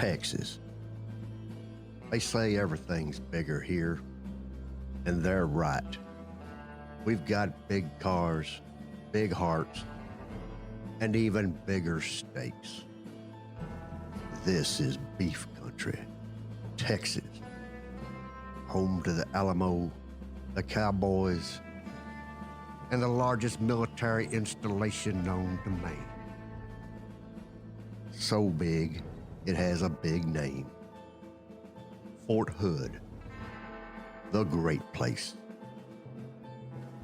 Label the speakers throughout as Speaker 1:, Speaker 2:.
Speaker 1: Texas. They say everything's bigger here, and they're right. We've got big cars, big hearts, and even bigger steaks. This is beef country, Texas, home to the Alamo, the Cowboys, and the largest military installation known to man. So big, it has a big name. Fort Hood, the great place.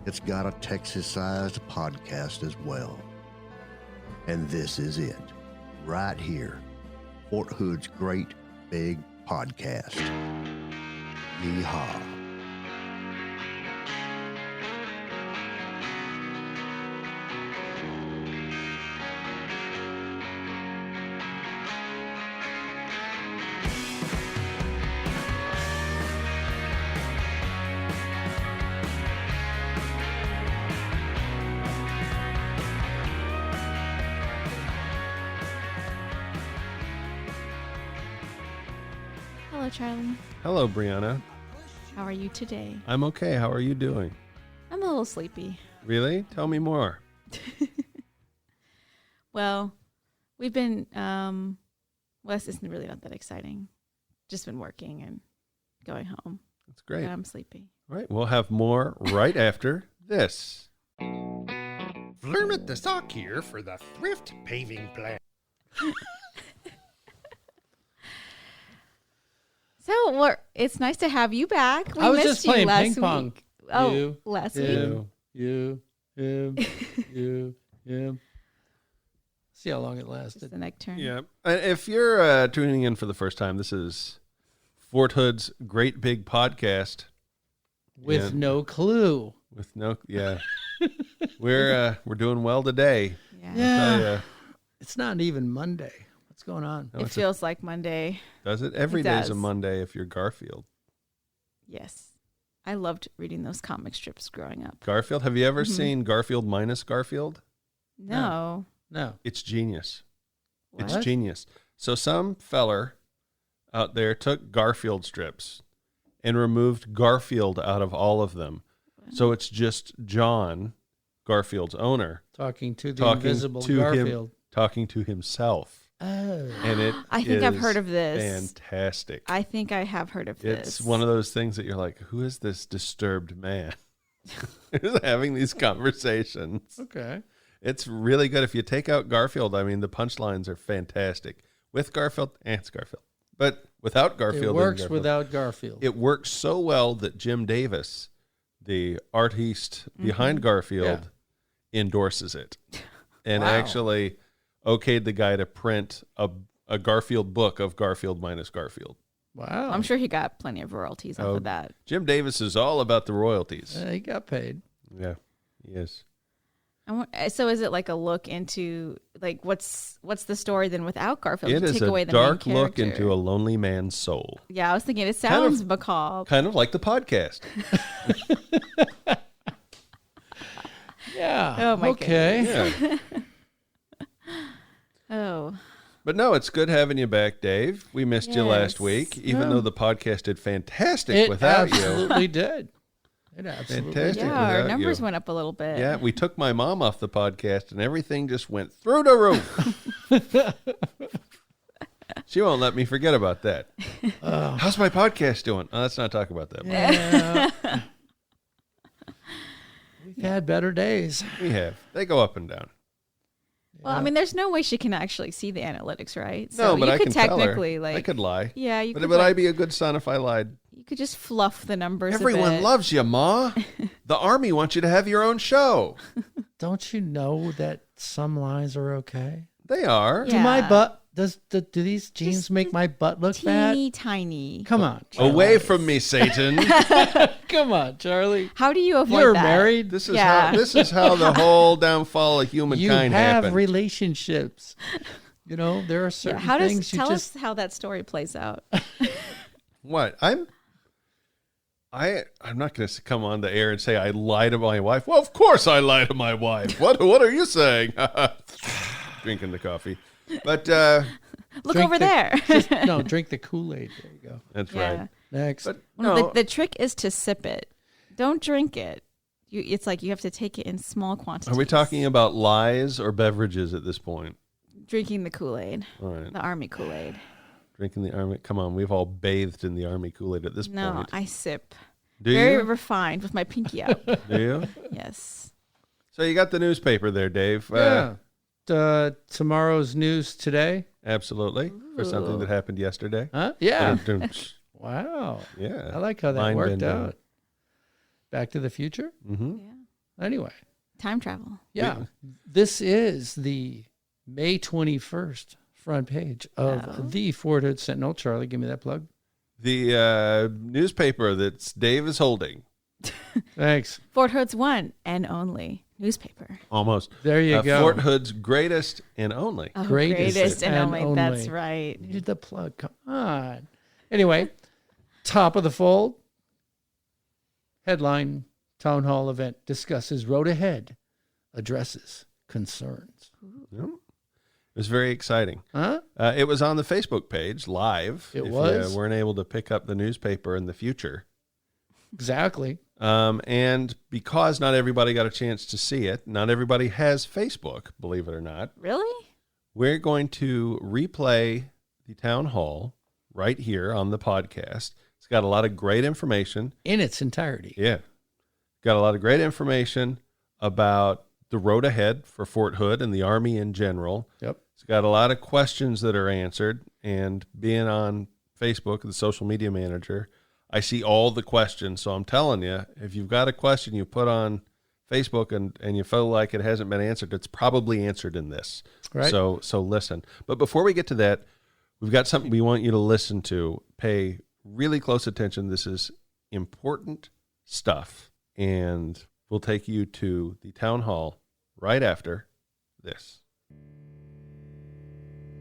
Speaker 1: It's got a Texas-sized podcast as well. And this is it, right here. Fort Hood's great big podcast. Yeehaw.
Speaker 2: Hello, Charlie.
Speaker 3: Hello, Brianna.
Speaker 2: How are you today?
Speaker 3: I'm okay. How are you doing?
Speaker 2: I'm a little sleepy.
Speaker 3: Really? Tell me more.
Speaker 2: Well, we've been, Wes isn't really not that exciting. Just been working and going home.
Speaker 3: That's great.
Speaker 2: But I'm sleepy.
Speaker 3: All right. We'll have more right after this.
Speaker 4: Efflandt the Sock here for the thrift paving plan.
Speaker 2: So it's nice to have you back. We
Speaker 5: I was
Speaker 2: missed
Speaker 5: just
Speaker 2: you
Speaker 5: playing
Speaker 2: last
Speaker 5: ping pong.
Speaker 2: week. Oh,
Speaker 5: You,
Speaker 2: last week.
Speaker 5: You, him, him. See how long it
Speaker 2: Just
Speaker 5: lasted.
Speaker 2: the neck turn.
Speaker 3: Yeah. If you're tuning in for the first time, this is Fort Hood's great big podcast.
Speaker 5: With
Speaker 3: Yeah.
Speaker 5: no clue.
Speaker 3: With no, yeah. We're doing well today.
Speaker 2: Yeah.
Speaker 3: Tell ya.
Speaker 5: It's not even Monday. What's going on?
Speaker 3: No,
Speaker 2: It feels like Monday.
Speaker 3: does it? Every
Speaker 2: It
Speaker 3: day's a
Speaker 2: does.
Speaker 3: Monday if you're Garfield.
Speaker 2: Yes. I loved reading those comic strips growing up.
Speaker 3: Garfield? Have you ever
Speaker 2: Mhm.
Speaker 3: seen Garfield minus Garfield?
Speaker 2: No.
Speaker 5: No.
Speaker 3: It's genius. It's
Speaker 5: What?
Speaker 3: genius. So some feller out there took Garfield strips and removed Garfield out of all of them. So it's just John, Garfield's owner,
Speaker 5: Talking to the
Speaker 3: talking
Speaker 5: invisible
Speaker 3: to
Speaker 5: Garfield.
Speaker 3: him, talking to himself.
Speaker 5: Oh.
Speaker 3: And it
Speaker 2: I think I've
Speaker 3: is
Speaker 2: heard of this.
Speaker 3: Fantastic.
Speaker 2: I think I have heard of this.
Speaker 3: It's one of those things that you're like, who is this disturbed man who's having these conversations?
Speaker 5: Okay.
Speaker 3: It's really good. If you take out Garfield, I mean, the punchlines are fantastic. With Garfield, it's Garfield. But without Garfield,
Speaker 5: It
Speaker 3: and
Speaker 5: works
Speaker 3: Garfield,
Speaker 5: without Garfield.
Speaker 3: it works so well that Jim Davis, the artiste behind Garfield, endorses it. And
Speaker 5: Wow.
Speaker 3: actually okayed the guy to print a Garfield book of Garfield minus Garfield.
Speaker 5: Wow.
Speaker 2: I'm sure he got plenty of royalties off
Speaker 3: Oh.
Speaker 2: of that.
Speaker 3: Jim Davis is all about the royalties.
Speaker 5: He got paid.
Speaker 3: Yeah, he is.
Speaker 2: So is it like a look into like what's the story then without Garfield?
Speaker 3: It
Speaker 2: to
Speaker 3: is
Speaker 2: take
Speaker 3: a
Speaker 2: away the
Speaker 3: dark
Speaker 2: main
Speaker 3: look
Speaker 2: character?
Speaker 3: into a lonely man's soul.
Speaker 2: Yeah, I was thinking it
Speaker 3: Kind of-
Speaker 2: sounds macabre.
Speaker 3: Kind of like the podcast.
Speaker 5: Yeah.
Speaker 2: Oh, my
Speaker 5: okay.
Speaker 3: Yeah.
Speaker 2: Oh,
Speaker 3: But no, it's good having you back, Dave. We missed you last
Speaker 2: Yes.
Speaker 3: week, even
Speaker 5: Yeah.
Speaker 3: though the podcast did fantastic
Speaker 5: It
Speaker 3: without you.
Speaker 5: absolutely did. It absolutely
Speaker 3: Fantastic.
Speaker 5: did.
Speaker 2: yeah, our
Speaker 3: without
Speaker 2: numbers
Speaker 3: you.
Speaker 2: went up a little bit.
Speaker 3: Yeah, we took my mom off the podcast and everything just went through the roof. She won't let me forget about that. How's my podcast doing? Oh, let's not talk about that.
Speaker 5: Yeah. We've had better days.
Speaker 3: We have. They go up and down.
Speaker 2: Well, I mean, there's no way she can actually see the analytics, right?
Speaker 3: No, but
Speaker 2: you
Speaker 3: I
Speaker 2: could
Speaker 3: can tell her.
Speaker 2: technically like
Speaker 3: I could lie.
Speaker 2: Yeah, you
Speaker 3: But
Speaker 2: could.
Speaker 3: would I
Speaker 2: like,
Speaker 3: be a good son if I lied?
Speaker 2: you could just fluff the numbers.
Speaker 3: Everyone
Speaker 2: a bit.
Speaker 3: loves you, Ma. The Army wants you to have your own show.
Speaker 5: Don't you know that some lies are okay?
Speaker 3: They are.
Speaker 2: Yeah.
Speaker 5: Do my butt do these jeans
Speaker 2: Just
Speaker 5: make my butt look fat?
Speaker 2: teeny tiny.
Speaker 5: Come on, Charlie.
Speaker 3: Away from me, Satan.
Speaker 5: Come on, Charlie.
Speaker 2: How do you avoid
Speaker 5: You're
Speaker 2: that?
Speaker 5: married.
Speaker 3: This is
Speaker 2: Yeah.
Speaker 3: how the whole downfall of
Speaker 5: You
Speaker 3: humankind
Speaker 5: have
Speaker 3: happened.
Speaker 5: relationships. You know there are
Speaker 2: Yeah,
Speaker 5: certain
Speaker 2: how does
Speaker 5: things you
Speaker 2: tell
Speaker 5: just.
Speaker 2: us how that story plays out?
Speaker 3: What? I'm not going to come on the air and say I lie to my wife. Well, of course I lie to my wife. What are you saying? Drinking the coffee. But
Speaker 2: Look
Speaker 5: Drink
Speaker 2: over
Speaker 5: the-
Speaker 2: there.
Speaker 5: No, drink the Kool-Aid. There you go.
Speaker 3: That's
Speaker 2: Yeah.
Speaker 3: right.
Speaker 5: Next.
Speaker 3: But
Speaker 2: Well,
Speaker 3: no,
Speaker 2: the trick is to sip it. Don't drink it. It's like you have to take it in small quantities.
Speaker 3: are we talking about lies or beverages at this point?
Speaker 2: Drinking the Kool-Aid,
Speaker 3: All right.
Speaker 2: the Army Kool-Aid.
Speaker 3: Drinking the Army. Come on. We've all bathed in the Army Kool-Aid at this
Speaker 2: No,
Speaker 3: point.
Speaker 2: I sip.
Speaker 3: Do
Speaker 2: Very
Speaker 3: you?
Speaker 2: refined with my pinky up.
Speaker 3: Do you?
Speaker 2: Yes.
Speaker 3: So you got the newspaper there, Dave.
Speaker 5: Yeah. Tomorrow's news today.
Speaker 3: Absolutely. For something
Speaker 2: Ooh.
Speaker 3: that happened yesterday.
Speaker 5: Huh? Yeah. Wow.
Speaker 3: Yeah.
Speaker 5: I like how that
Speaker 3: Mind
Speaker 5: worked
Speaker 3: bending.
Speaker 5: out. Back to the Future.
Speaker 3: Mm-hmm.
Speaker 2: Yeah.
Speaker 5: Anyway.
Speaker 2: Time travel.
Speaker 5: Yeah. This is the May 21st front page of
Speaker 2: Oh.
Speaker 5: the Fort Hood Sentinel. Charlie, give me that plug.
Speaker 3: The newspaper that Dave is holding.
Speaker 5: Thanks.
Speaker 2: Fort Hood's one and only newspaper.
Speaker 3: Almost.
Speaker 5: There you go.
Speaker 3: Fort Hood's greatest and only.
Speaker 2: Oh,
Speaker 5: Greatest
Speaker 2: and
Speaker 5: and
Speaker 2: only. That's
Speaker 5: only.
Speaker 2: right.
Speaker 5: Needed the plug. Come on. Anyway, top of the fold. Headline: Town Hall event discusses road ahead, addresses concerns.
Speaker 3: Yep. It was very exciting.
Speaker 5: Huh?
Speaker 3: It was on the Facebook page live.
Speaker 5: It
Speaker 3: if
Speaker 5: was?
Speaker 3: you weren't able to pick up the newspaper in the future.
Speaker 5: Exactly.
Speaker 3: And because not everybody got a chance to see it, not everybody has Facebook, believe it or not.
Speaker 2: Really?
Speaker 3: We're going to replay the town hall right here on the podcast. It's got a lot of great information.
Speaker 5: In its entirety.
Speaker 3: Yeah. Got a lot of great information about the road ahead for Fort Hood and the Army in general.
Speaker 5: Yep.
Speaker 3: It's got a lot of questions that are answered. And being on Facebook, the social media manager, I see all the questions. So I'm telling you, if you've got a question you put on Facebook and you feel like it hasn't been answered, it's probably answered in this.
Speaker 5: Right.
Speaker 3: So listen. But before we get to that, we've got something we want you to listen to. Pay really close attention. This is important stuff. And we'll take you to the town hall right after this.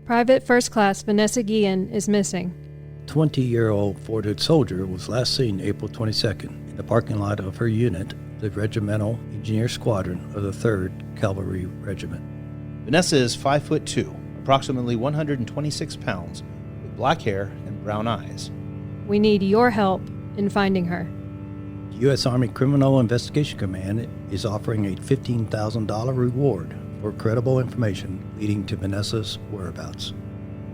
Speaker 6: Private First Class Vanessa Guillen is missing.
Speaker 7: 20-year-old Fort Hood soldier was last seen April 22nd in the parking lot of her unit, the Regimental Engineer Squadron of the 3rd Cavalry Regiment.
Speaker 8: Vanessa is 5'2", approximately 126 pounds, with black hair and brown eyes.
Speaker 6: We need your help in finding her.
Speaker 7: The U.S. Army Criminal Investigation Command is offering a $15,000 reward for credible information leading to Vanessa's whereabouts.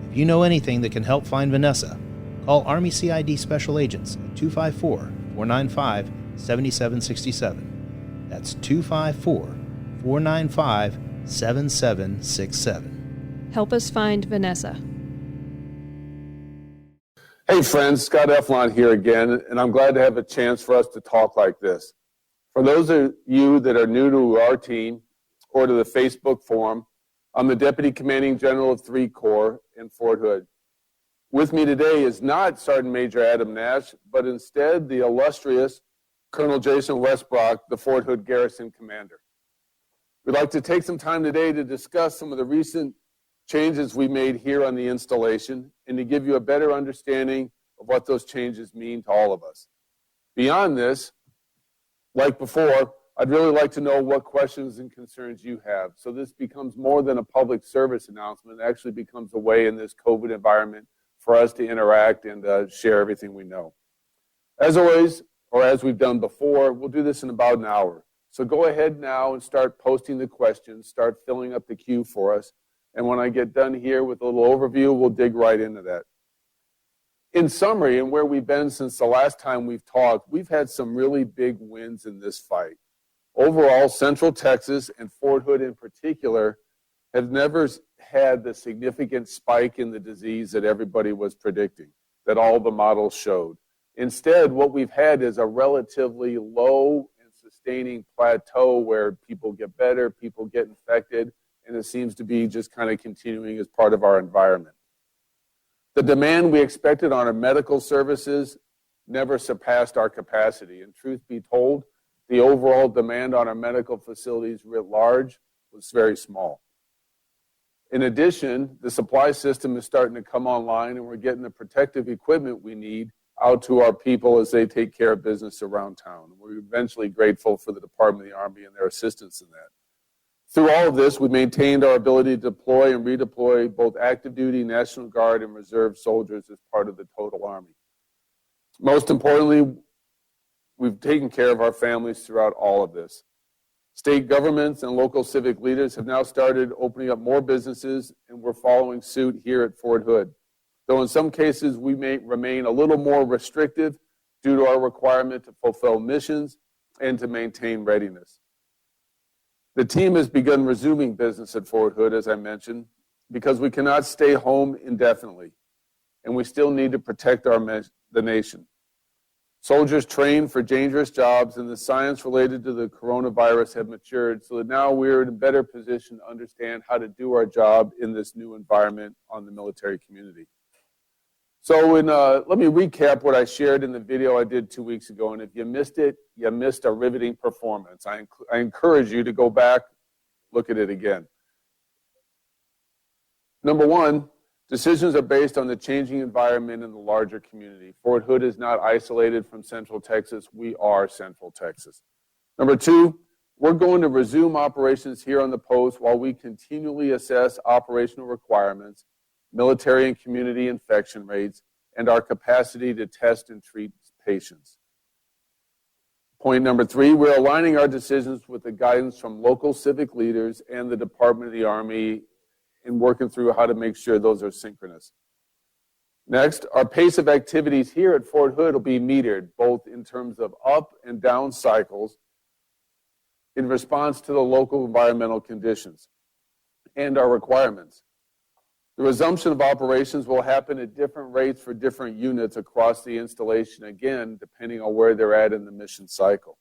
Speaker 8: If you know anything that can help find Vanessa, call Army CID Special Agents at 254-495-7767. That's 254-495-7767.
Speaker 6: Help us find Vanessa.
Speaker 9: Hey friends, Scott Efflandt here again, and I'm glad to have a chance for us to talk like this. For those of you that are new to our team or to the Facebook forum, I'm the Deputy Commanding General of 3 Corps in Fort Hood. With me today is not Sergeant Major Adam Nash, but instead the illustrious Colonel Jason Wesbrock, the Fort Hood Garrison Commander. We'd like to take some time today to discuss some of the recent changes we made here on the installation and to give you a better understanding of what those changes mean to all of us. Beyond this, like before, I'd really like to know what questions and concerns you have. So this becomes more than a public service announcement. It actually becomes a way in this COVID environment for us to interact and share everything we know. As always, or as we've done before, we'll do this in about an hour. So go ahead now and start posting the questions, start filling up the queue for us. And when I get done here with a little overview, we'll dig right into that. In summary, and where we've been since the last time we've talked, we've had some really big wins in this fight. Overall, Central Texas and Fort Hood in particular have never had the significant spike in the disease that everybody was predicting, that all the models showed. Instead, what we've had is a relatively low and sustaining plateau where people get better, people get infected, and it seems to be just kind of continuing as part of our environment. The demand we expected on our medical services never surpassed our capacity, and truth be told, the overall demand on our medical facilities writ large was very small. In addition, the supply system is starting to come online, and we're getting the protective equipment we need out to our people as they take care of business around town. We're eventually grateful for the Department of the Army and their assistance in that. Through all of this, we maintained our ability to deploy and redeploy both active duty, National Guard, and Reserve soldiers as part of the total Army. Most importantly, we've taken care of our families throughout all of this. State governments and local civic leaders have now started opening up more businesses, and we're following suit here at Fort Hood. Though in some cases we may remain a little more restrictive due to our requirement to fulfill missions and to maintain readiness. The team has begun resuming business at Fort Hood, as I mentioned, because we cannot stay home indefinitely, and we still need to protect the nation. Soldiers train for dangerous jobs, and the science related to the coronavirus have matured so that now we're in a better position to understand how to do our job in this new environment on the military community. So let me recap what I shared in the video I did 2 weeks ago, and if you missed it, you missed a riveting performance. I encourage you to go back, look at it again. Number one, decisions are based on the changing environment in the larger community. Fort Hood is not isolated from Central Texas. We are Central Texas. Number two, we're going to resume operations here on the post while we continually assess operational requirements, military and community infection rates, and our capacity to test and treat patients. Point number three, we're aligning our decisions with the guidance from local civic leaders and the Department of the Army in working through how to make sure those are synchronous. Next, our pace of activities here at Fort Hood will be metered, both in terms of up and down cycles in response to the local environmental conditions and our requirements. The resumption of operations will happen at different rates for different units across the installation, again, depending on where they're at in the mission cycle.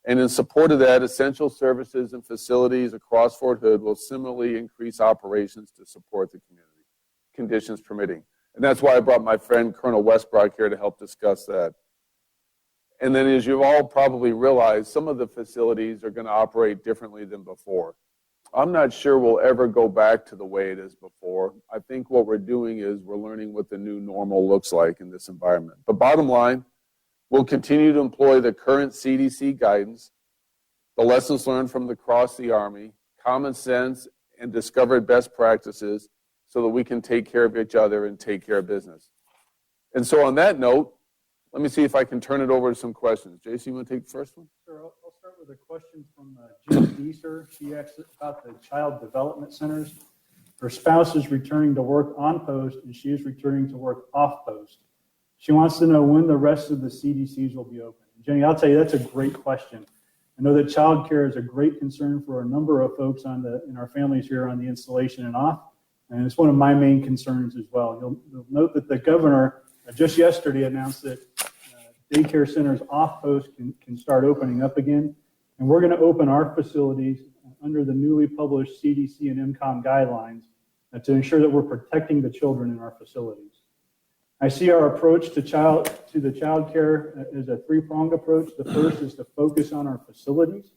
Speaker 9: And in support of that, essential services and facilities across Fort Hood will similarly increase operations to support the community, conditions permitting. And that's why I brought my friend Colonel Wesbrock here to help discuss that. And then, as you've all probably realized, some of the facilities are going to operate differently than before. I'm not sure we'll ever go back to the way it is before. I think what we're doing is we're learning what the new normal looks like in this environment. But bottom line, we'll continue to employ the current CDC guidance, the lessons learned from across the Army, common sense, and discovered best practices so that we can take care of each other and take care of business. And so on that note, let me see if I can turn it over to some questions. Jason, you want to take the first one?
Speaker 10: Sure. I'll start with a question from Jen Deeser. She asked about the child development centers. Her spouse is returning to work on post, and she is returning to work off post. She wants to know when the rest of the CDCs will be open. Jenny, I'll tell you, that's a great question. I know that child care is a great concern for a number of folks in our families here on the installation and off, and it's one of my main concerns as well. You'll note that the governor just yesterday announced that daycare centers off post can start opening up again, and we're going to open our facilities under the newly published CDC and MCOM guidelines to ensure that we're protecting the children in our facilities. I see our approach to the child care as a three-pronged approach. The first is to focus on our facilities.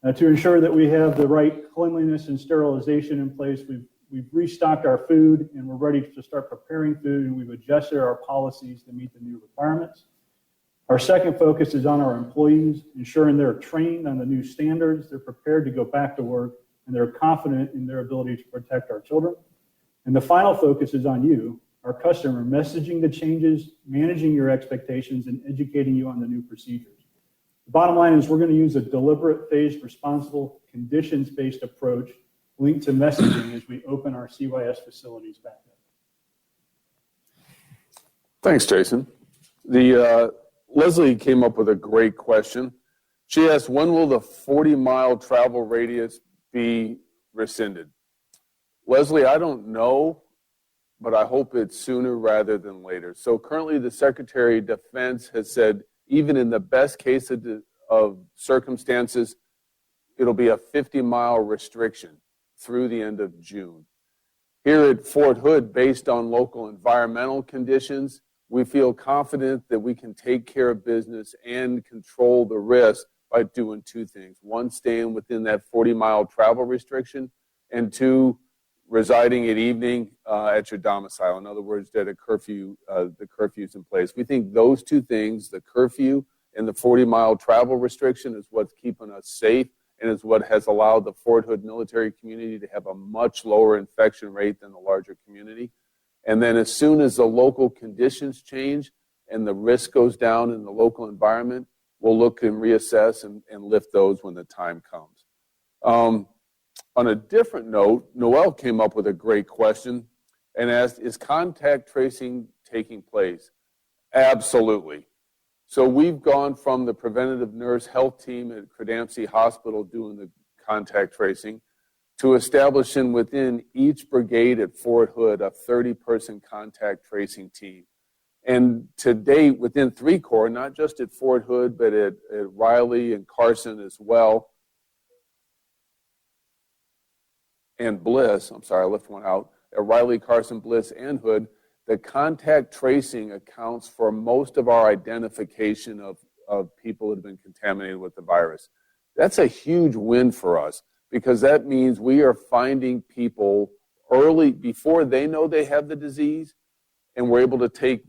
Speaker 10: To ensure that we have the right cleanliness and sterilization in place, we've restocked our food and we're ready to start preparing food, and we've adjusted our policies to meet the new requirements. Our second focus is on our employees, ensuring they're trained on the new standards, they're prepared to go back to work, and they're confident in their ability to protect our children. And the final focus is on you, our customer, messaging the changes, managing your expectations, and educating you on the new procedures. The bottom line is we're going to use a deliberate, phased, responsible, conditions-based approach linked to messaging as we open our CYS facilities back up.
Speaker 9: Thanks, Jason. Leslie came up with a great question. She asked, when will the 40-mile travel radius be rescinded? Leslie, I don't know, but I hope it's sooner rather than later. So currently the Secretary of Defense has said, even in the best case of circumstances, it'll be a 50-mile restriction through the end of June. Here at Fort Hood, based on local environmental conditions, we feel confident that we can take care of business and control the risk by doing two things. one, staying within that 40-mile travel restriction, and two, residing at evening at your domicile. In other words, that the curfew's in place. We think those two things, the curfew and the 40-mile travel restriction, is what's keeping us safe and is what has allowed the Fort Hood military community to have a much lower infection rate than the larger community. And then as soon as the local conditions change and the risk goes down in the local environment, we'll look and reassess and lift those when the time comes. On a different note, Noel came up with a great question and asked, is contact tracing taking place? Absolutely. So we've gone from the preventative nurse health team at Credamsey Hospital doing the contact tracing to establishing within each brigade at Fort Hood a 30-person contact tracing team. And to date, within 3 Corps, not just at Fort Hood, but at Riley and Carson as well, and Bliss, I'm sorry, I left one out, at Riley, Carson, Bliss, and Hood, the contact tracing accounts for most of our identification of people that have been contaminated with the virus. That's a huge win for us because that means we are finding people early before they know they have the disease, and we're able to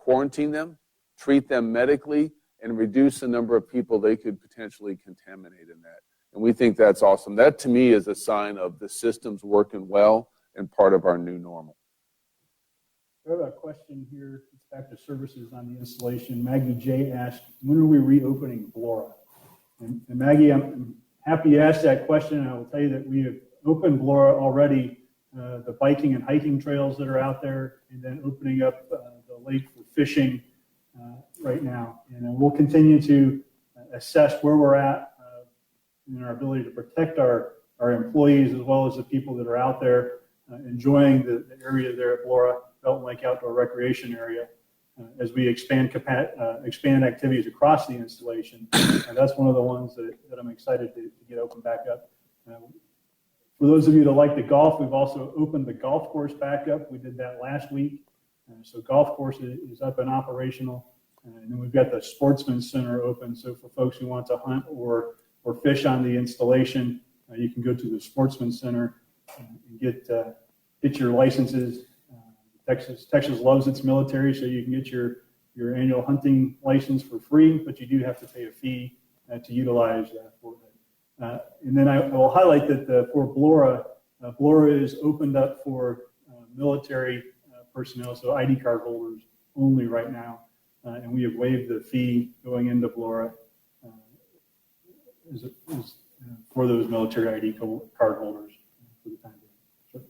Speaker 9: quarantine them, treat them medically, and reduce the number of people they could potentially contaminate in that. And we think that's awesome. That, to me, is a sign of the system's working well and part of our new normal.
Speaker 10: I have a question here. It's back to services on the installation. Maggie J. asked, when are we reopening Blora? And Maggie, I'm happy you asked that question. And I will tell you that we have opened Blora already, the biking and hiking trails that are out there, and then opening up the lake for fishing right now. And we'll continue to assess where we're at in our ability to protect our employees as well as the people that are out there enjoying the area there at Blora, Belton Lake Outdoor Recreation Area, as we expand activities across the installation. That's one of the ones that I'm excited to get open back up. For those of you that like the golf, we've also opened the golf course back up. We did that last week. So golf course is up and operational. And then we've got the Sportsman's Center open. So for folks who want to hunt or fish on the installation, you can go to the Sportsman's Center and get your licenses. Texas loves its military, so you can get your annual hunting license for free, but you do have to pay a fee to utilize for that. And then I will highlight that for Blora, Blora is opened up for military personnel, so ID card holders only right now, and we have waived the fee going into Blora for those military ID card holders for the time being. Sure.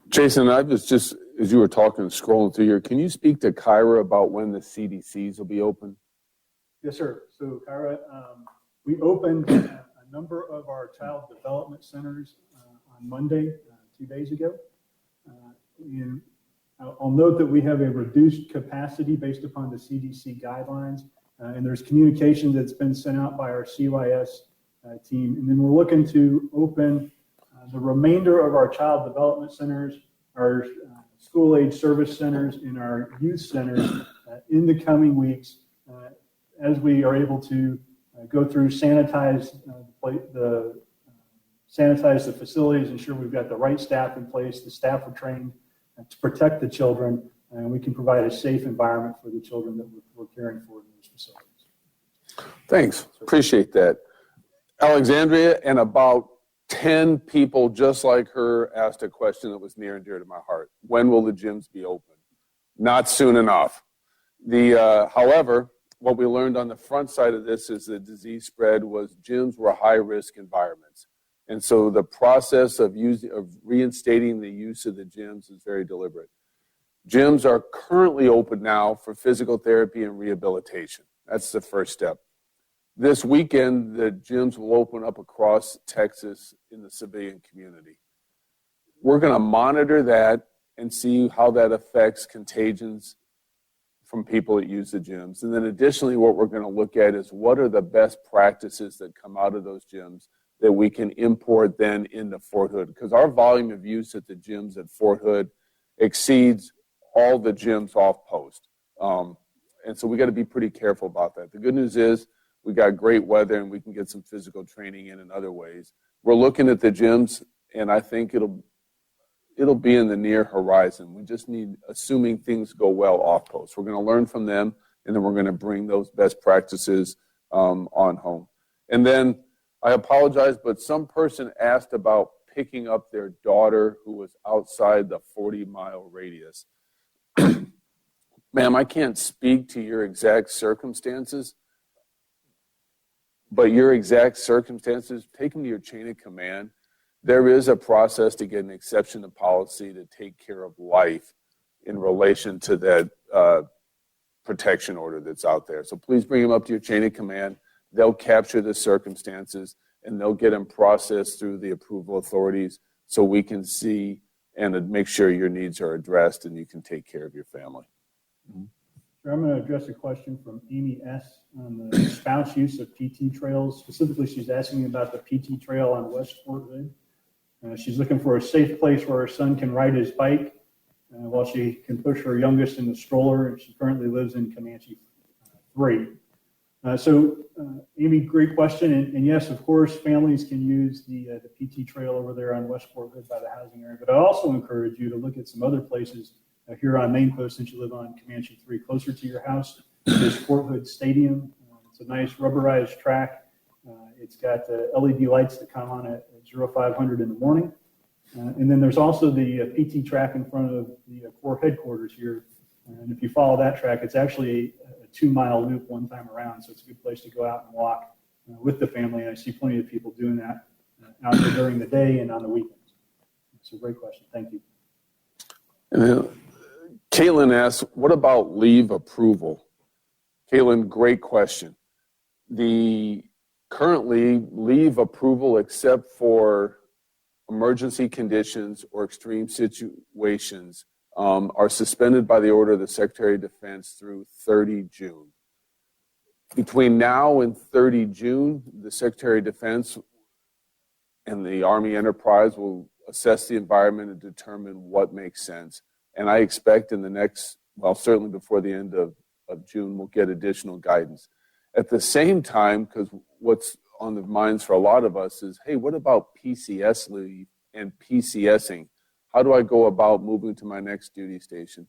Speaker 9: Jason, I was just, as you were talking, scrolling through here, can you speak to Kyra about when the CDCs will be open?
Speaker 10: Yes, sir. So, Kyra, we opened a number of our child development centers on Monday, 2 days ago. And I'll note that we have a reduced capacity based upon the CDC guidelines, and there's communication that's been sent out by our CYS team. And then we're looking to open the remainder of our child development centers, our school-age service centers, and our youth centers in the coming weeks as we are able to go through, sanitize the facilities, ensure we've got the right staff in place, the staff are trained to protect the children, and we can provide a safe environment for the children that we're caring for in those facilities.
Speaker 9: Thanks. Appreciate that. Alexandria and about 10 people just like her asked a question that was near and dear to my heart. When will the gyms be open? Not soon enough. However, what we learned on the front side of this is the disease spread was gyms were high-risk environments. And so the process of reinstating the use of the gyms is very deliberate. Gyms are currently open now for physical therapy and rehabilitation. That's the first step. This weekend, the gyms will open up across Texas in the civilian community. We're going to monitor that and see how that affects contagions from people that use the gyms. And then additionally, what we're going to look at is what are the best practices that come out of those gyms that we can import then into Fort Hood. Because our volume of use at the gyms at Fort Hood exceeds all the gyms off post. And so we got to be pretty careful about that. The good news is we got great weather and we can get some physical training in other ways. We're looking at the gyms, and I think it'll be in the near horizon. We just need, assuming things go well off post. We're going to learn from them, and then we're going to bring those best practices on home. And then I apologize, but some person asked about picking up their daughter who was outside the 40-mile radius. Ma'am, I can't speak to your exact circumstances, but your exact circumstances, take them to your chain of command. There is a process to get an exception to policy to take care of life in relation to that protection order that's out there. So please bring them up to your chain of command. They'll capture the circumstances and they'll get them processed through the approval authorities so we can see and make sure your needs are addressed and you can take care of your family.
Speaker 10: Sure, I'm going to address a question from Amy S. on the spouse use of PT trails. Specifically, she's asking about the PT trail on West Fort Hood. She's looking for a safe place where her son can ride his bike while she can push her youngest in the stroller. She currently lives in Comanche 3. Amy, great question. And yes, of course, families can use the PT trail over there on West Fort Hood by the housing area. But I also encourage you to look at some other places here on Main Post, since you live on Comanche 3, closer to your house. There's Fort Hood Stadium. It's a nice rubberized track. It's got LED lights that come on at 0500 in the morning. And then there's also the PT track in front of the Corps headquarters here. And if you follow that track, it's actually a 2-mile loop one time around. So it's a good place to go out and walk with the family. And I see plenty of people doing that out there during the day and on the weekends. It's a great question. Thank you.
Speaker 9: And then Caitlin asks, what about leave approval? Caitlin, great question. The currently leave approval except for emergency conditions or extreme situations are suspended by the order of the Secretary of Defense through 30 June. Between now and 30 June, the Secretary of Defense and the Army enterprise will assess the environment and determine what makes sense. And I expect in the next, well, certainly before the end of June, we'll get additional guidance. At the same time, because what's on the minds for a lot of us is, hey, what about PCS leave and PCSing? How do I go about moving to my next duty station?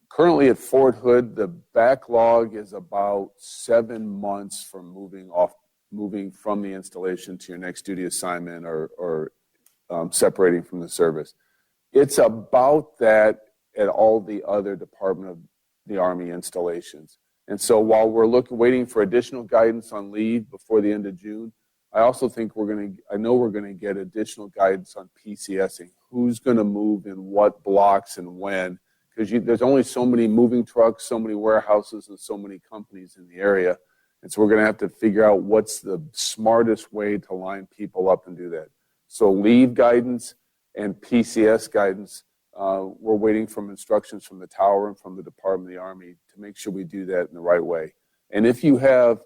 Speaker 9: Currently at Fort Hood, the backlog is about 7 months from moving from the installation to your next duty assignment or separating from the service. It's about that at all the other Department of the Army installations. And so while we're waiting for additional guidance on leave before the end of June, I also think I know we're going to get additional guidance on PCSing. Who's going to move in what blocks and when? Because there's only so many moving trucks, so many warehouses, and so many companies in the area. And so we're going to have to figure out what's the smartest way to line people up and do that. So leave guidance and PCS guidance, we're waiting for instructions from the tower and from the Department of the Army to make sure we do that in the right way. And if you have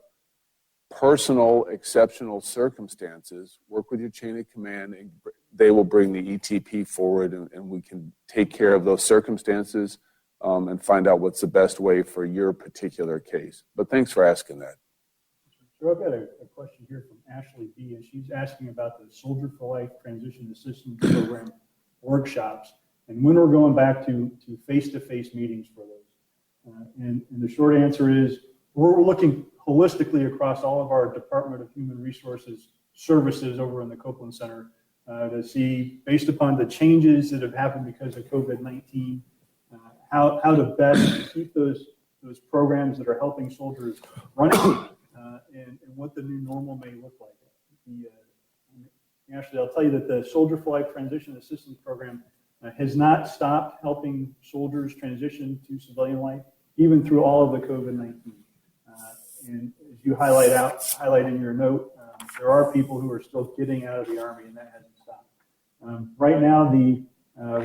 Speaker 9: personal exceptional circumstances, work with your chain of command and they will bring the ETP forward and we can take care of those circumstances and find out what's the best way for your particular case. But thanks for asking that.
Speaker 10: So I've got a question here from Ashley B. And she's asking about the Soldier for Life Transition Assistance Program workshops and when we're going back to face-to-face meetings for those. And the short answer is we're looking holistically across all of our Department of Human Resources services over in the Copeland Center to see, based upon the changes that have happened because of COVID-19, how to best keep those programs that are helping soldiers running and what the new normal may look like. Actually, I'll tell you that the Soldier for Life Transition Assistance Program has not stopped helping soldiers transition to civilian life, even through all of the COVID-19. And as you highlight in your note, there are people who are still getting out of the Army, and that hasn't stopped. Right now, the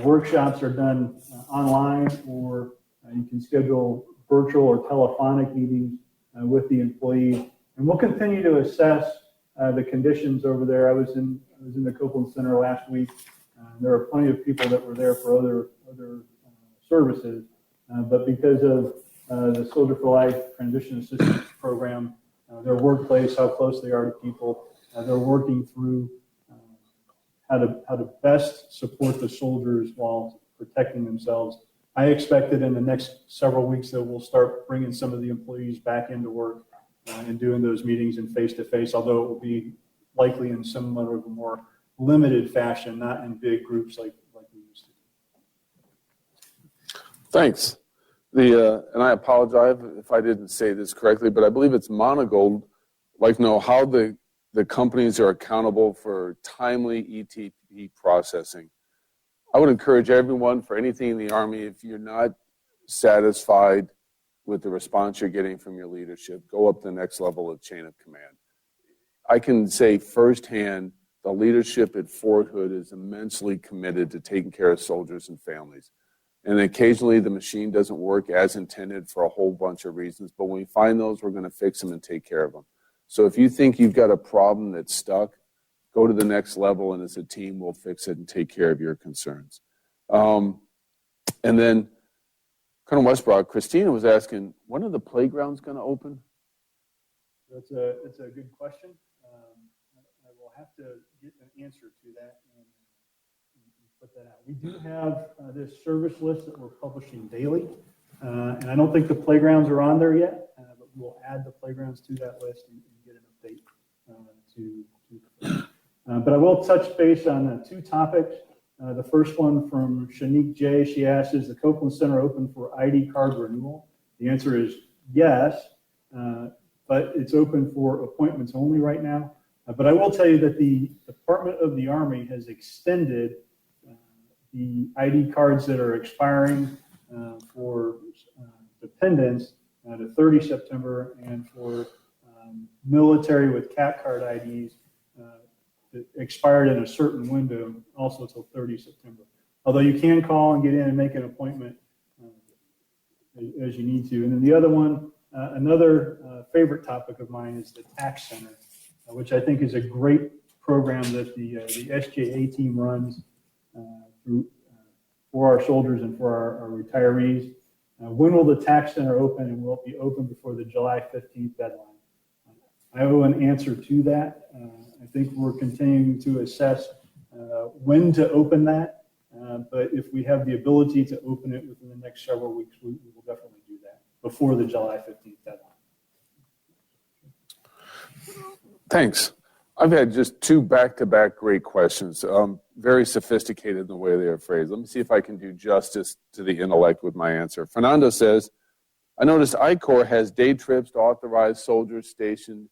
Speaker 10: workshops are done online, or you can schedule virtual or telephonic meetings with the employee. And we'll continue to assess the conditions over there. I was in the Copeland Center last week. There are plenty of people that were there for other services, but because of the Soldier for Life Transition Assistance Program, their workplace, how close they are to people, they're working through how to best support the soldiers while protecting themselves. I expect that in the next several weeks that we'll start bringing some of the employees back into work and doing those meetings in face-to-face, although it will be likely in somewhat of a more limited fashion, not in big groups like we used to.
Speaker 9: Thanks. And I apologize if I didn't say this correctly, but I believe it's Monogold. Like to know how the companies are accountable for timely ETP processing. I would encourage everyone, for anything in the Army, if you're not satisfied with the response you're getting from your leadership, go up the next level of chain of command. I can say firsthand, the leadership at Fort Hood is immensely committed to taking care of soldiers and families. And occasionally the machine doesn't work as intended for a whole bunch of reasons, but when we find those, we're going to fix them and take care of them. So if you think you've got a problem that's stuck, go to the next level, and as a team, we'll fix it and take care of your concerns. And then Colonel Wesbrock, Christina was asking, when are the playgrounds going to open?
Speaker 10: That's a good question. I will have to get an answer to that and put that out. We do have this service list that we're publishing daily, and I don't think the playgrounds are on there yet, but we'll add the playgrounds to that list and get an update but I will touch base on two topics. The first one from Shanique J. She asks, is the Copeland Center open for ID card renewal? The answer is yes, but it's open for appointments only right now. But I will tell you that the Department of the Army has extended the ID cards that are expiring for dependents to 30 September and for military with CAT card IDs that expired in a certain window also till 30 September. Although you can call and get in and make an appointment as you need to. And then the other one, another favorite topic of mine is the tax center, which I think is a great program that the SJA team runs for our soldiers and for our retirees. When will the tax center open, and will it be open before the July 15th deadline? I owe an answer to that. I think we're continuing to assess when to open that, but if we have the ability to open it within the next several weeks, we will definitely do that before the July 15th deadline.
Speaker 9: Thanks. I've had just two back-to-back great questions, very sophisticated in the way they are phrased. Let me see if I can do justice to the intellect with my answer. Fernando says, I noticed I-Corps has day trips to authorized soldiers stationed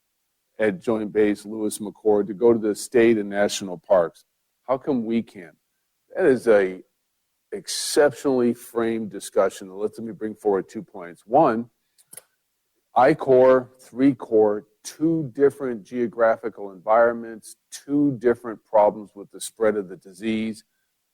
Speaker 9: at Joint Base Lewis McChord to go to the state and national parks. How come we can't? That is a exceptionally framed discussion. Let me bring forward 2 points. One, I-Corps, 3 Corps, 2 different geographical environments, 2 different problems with the spread of the disease,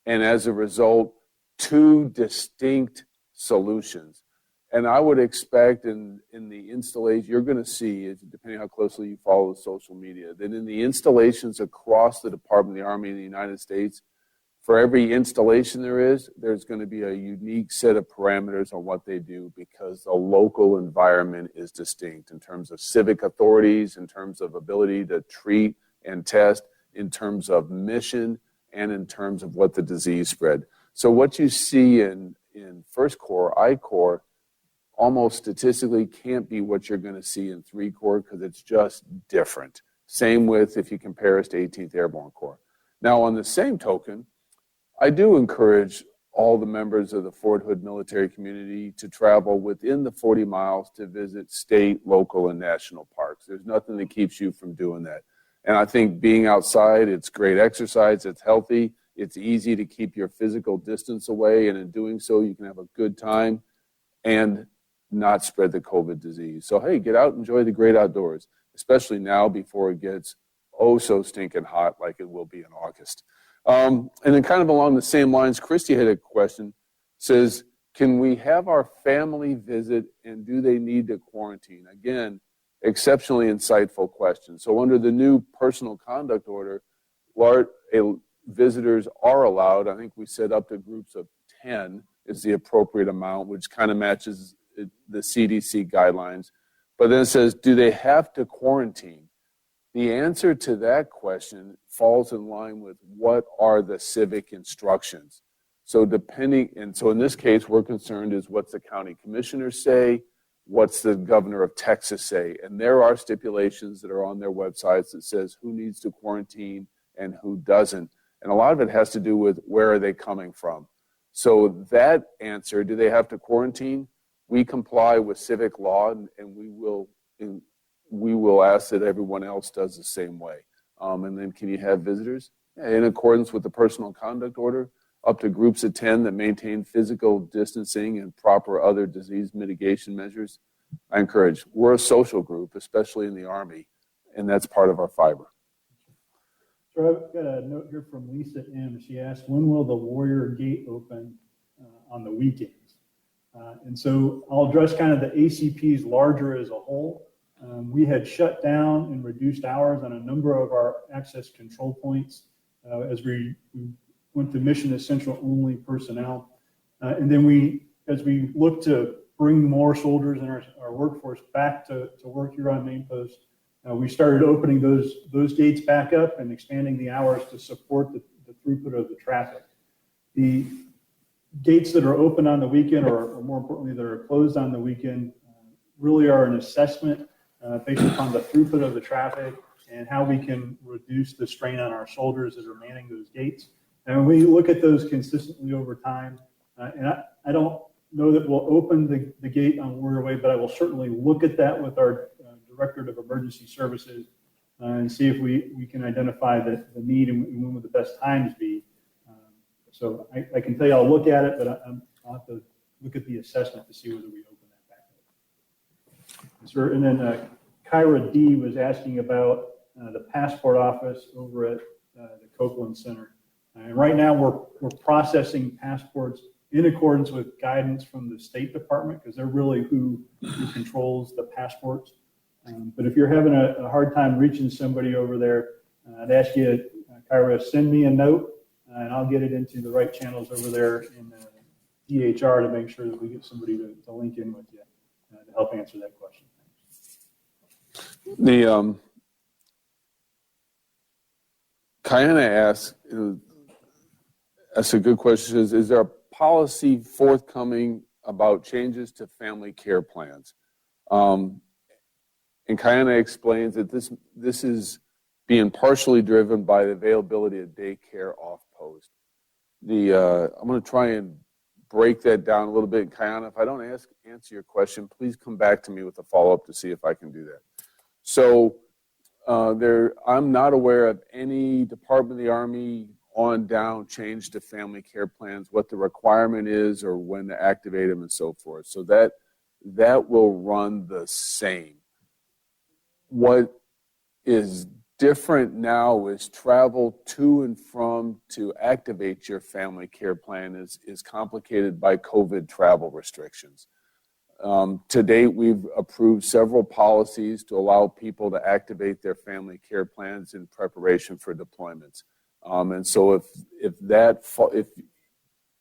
Speaker 9: and as a result, 2 distinct solutions. And I would expect in the installation, you're going to see, depending how closely you follow social media, that in the installations across the Department of the Army in the United States, for every installation there's going to be a unique set of parameters on what they do because the local environment is distinct in terms of civic authorities, in terms of ability to treat and test, in terms of mission, and in terms of what the disease spread. So what you see in 1st Corps, I-Corps, almost statistically can't be what you're going to see in 3 Corps because it's just different. Same with if you compare us to 18th Airborne Corps. Now, on the same token, I do encourage all the members of the Fort Hood military community to travel within the 40 miles to visit state, local, and national parks. There's nothing that keeps you from doing that. And I think being outside, it's great exercise, it's healthy, it's easy to keep your physical distance away, and in doing so, you can have a good time and not spread the COVID disease. So, hey, get out and enjoy the great outdoors, especially now before it gets so stinking hot like it will be in August. And then kind of along the same lines, Christy had a question, says, can we have our family visit and do they need to quarantine? Again, exceptionally insightful question. So under the new personal conduct order, visitors are allowed, I think we said up to groups of 10 is the appropriate amount, which kind of matches the CDC guidelines. But then it says, do they have to quarantine? The answer to that question falls in line with what are the civic instructions. So in this case, we're concerned is what's the county commissioners say what's the governor of Texas say? And there are stipulations that are on their websites that says who needs to quarantine and who doesn't. And a lot of it has to do with where are they coming from. So that answer, do they have to quarantine? We comply with civic law, and we will ask that everyone else does the same way. And then can you have visitors? Yeah, in accordance with the personal conduct order, up to groups of 10 that maintain physical distancing and proper other disease mitigation measures. I encourage. We're a social group, especially in the Army, and that's part of our fiber.
Speaker 10: So I've got a note here from Lisa M. She asked, when will the Warrior Gate open on the weekends? And so I'll address kind of the ACPs larger as a whole. We had shut down and reduced hours on a number of our access control points as we went to mission essential only personnel. And then as we look to bring more soldiers and our workforce back to work here on main post, we started opening those gates back up and expanding the hours to support the throughput of the traffic. The gates that are open on the weekend, or more importantly, that are closed on the weekend, really are an assessment based upon the throughput of the traffic and how we can reduce the strain on our soldiers that are manning those gates. And we look at those consistently over time. And I don't know that we'll open the gate on Warrior Way, but I will certainly look at that with our Directorate of Emergency Services and see if we can identify the need and when would the best times be. So I can tell you I'll look at it, but I'll have to look at the assessment to see whether we open that back up. Sure. And then Kyra D was asking about the passport office over at the Copeland Center. And right now we're processing passports in accordance with guidance from the State Department, because they're really who controls the passports. But if you're having a hard time reaching somebody over there, I'd ask you, Kyra, send me a note and I'll get it into the right channels over there in DHR to make sure that we get somebody to link in with you to help answer that question.
Speaker 9: Kiana asks, that's a good question, is there a policy forthcoming about changes to family care plans? And Kiana explains that this is being partially driven by the availability of daycare off post. I'm going to try and break that down a little bit. Kiana, if I don't answer your question, please come back to me with a follow-up to see if I can do that. So I'm not aware of any Department of the Army on down change to family care plans, what the requirement is or when to activate them and so forth. So that will run the same. What is different now is travel to and from to activate your family care plan is complicated by COVID travel restrictions. To date, we've approved several policies to allow people to activate their family care plans in preparation for deployments. And so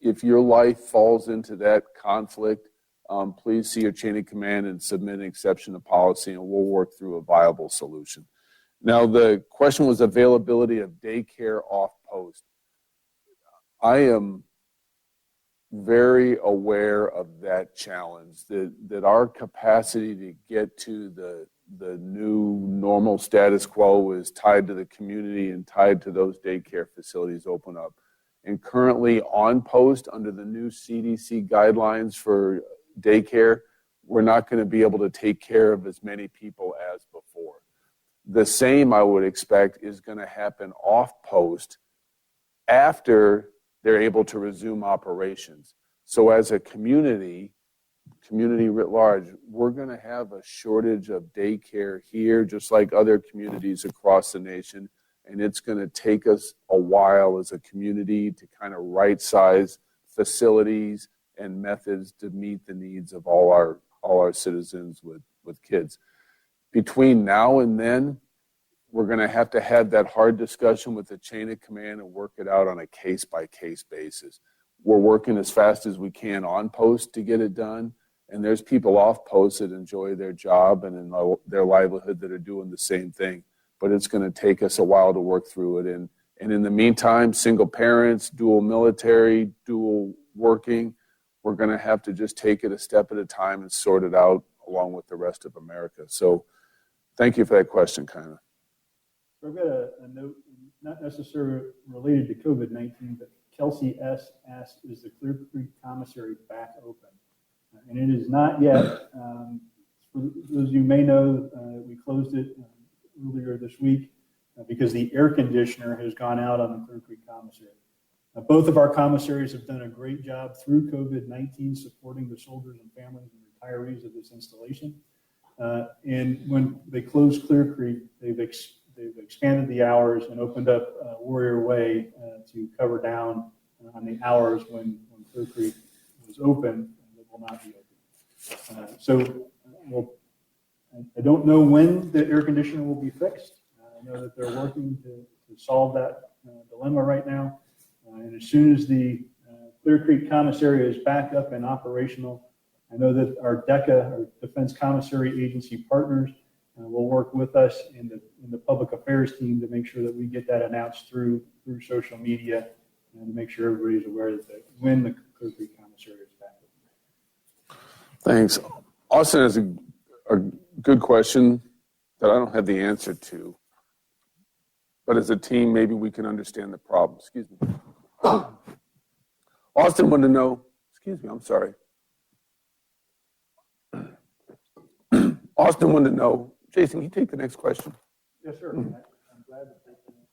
Speaker 9: if your life falls into that conflict, please see your chain of command and submit an exception to policy, and we'll work through a viable solution. Now, the question was availability of daycare off post. I am very aware of that challenge, that our capacity to get to the new normal status quo is tied to the community and tied to those daycare facilities open up. And currently on post under the new CDC guidelines for daycare, we're not going to be able to take care of as many people as before. The same, I would expect, is going to happen off post after they're able to resume operations. So as a community writ large, we're going to have a shortage of daycare here, just like other communities across the nation. And it's going to take us a while as a community to kind of right-size facilities and methods to meet the needs of all our citizens with kids. Between now and then, we're going to have that hard discussion with the chain of command and work it out on a case-by-case basis. We're working as fast as we can on post to get it done, and there's people off post that enjoy their job and in their livelihood that are doing the same thing. But it's going to take us a while to work through it. And in the meantime, single parents, dual military, dual working, we're going to have to just take it a step at a time and sort it out along with the rest of America. So thank you for that question, Kyna.
Speaker 10: So I've got a note, not necessarily related to COVID-19, but Kelsey S. asked, is the Clear Creek Commissary back open? And it is not yet. For those of you may know, we closed it earlier this week because the air conditioner has gone out on the Clear Creek Commissary. Both of our commissaries have done a great job through COVID-19 supporting the soldiers and families and retirees of this installation. And when they closed Clear Creek, they've expanded the hours and opened up Warrior Way to cover down on the hours when Clear Creek was open and it will not be open. I don't know when the air conditioner will be fixed. I know that they're working to solve that dilemma right now. And as soon as the Clear Creek Commissary is back up and operational, I know that our DECA, our Defense Commissary Agency partners, will work with us in the public affairs team to make sure that we get that announced through social media and to make sure everybody's aware that when the Clear Creek Commissary is back.
Speaker 9: Thanks. Austin has a good question that I don't have the answer to. But as a team, maybe we can understand the problem. Excuse me. Austin wanted to know, I'm sorry. Austin wanted to know, Jason, can you take the next question?
Speaker 10: Yes, sir. I'm glad to take the next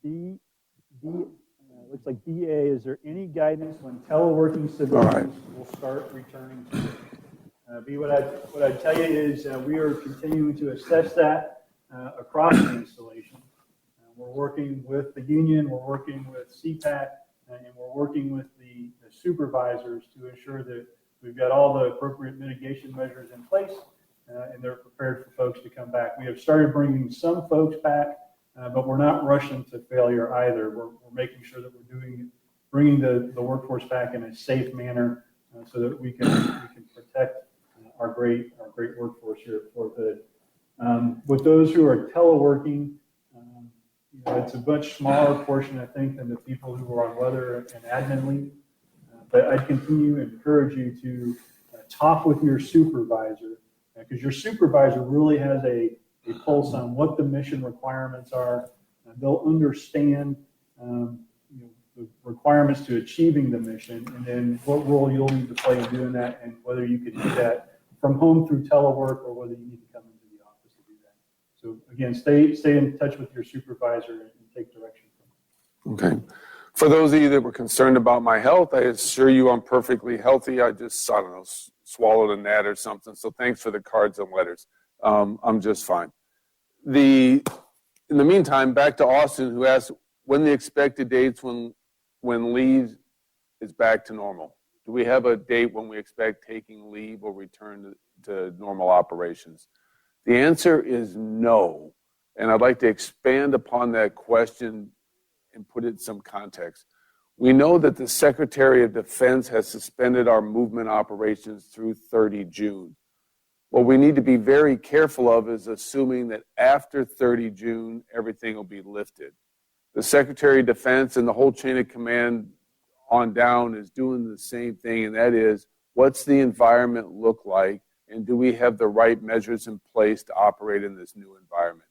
Speaker 10: question. Looks like DA, is there any guidance when teleworking civilians will start returning to work? B, what I'd tell you is we are continuing to assess that across the installation. We're working with the union, we're working with CPAC, and we're working with the supervisors to ensure that we've got all the appropriate mitigation measures in place and they're prepared for folks to come back. We have started bringing some folks back, but we're not rushing to failure either. We're making sure that we're bringing the workforce back in a safe manner so that we can protect our great workforce here at Fort Hood. With those who are teleworking, it's a much smaller portion, I think, than the people who are on weather and admin leave. But I'd continue to encourage you to talk with your supervisor because your supervisor really has a pulse on what the mission requirements are. They'll understand the requirements to achieving the mission and then what role you'll need to play in doing that and whether you can do that from home through telework or whether you need to come into the office to do that. So again, stay in touch with your supervisor and take direction from them.
Speaker 9: Okay. For those of you that were concerned about my health, I assure you I'm perfectly healthy. I just, swallowed a gnat or something. So thanks for the cards and letters. I'm just fine. In the meantime, back to Austin, who asked when the expected dates when leave is back to normal. Do we have a date when we expect taking leave or return to normal operations? The answer is no. And I'd like to expand upon that question and put it in some context. We know that the Secretary of Defense has suspended our movement operations through 30 June. What we need to be very careful of is assuming that after 30 June, everything will be lifted. The Secretary of Defense and the whole chain of command on down is doing the same thing, and that is, what's the environment look like, and do we have the right measures in place to operate in this new environment?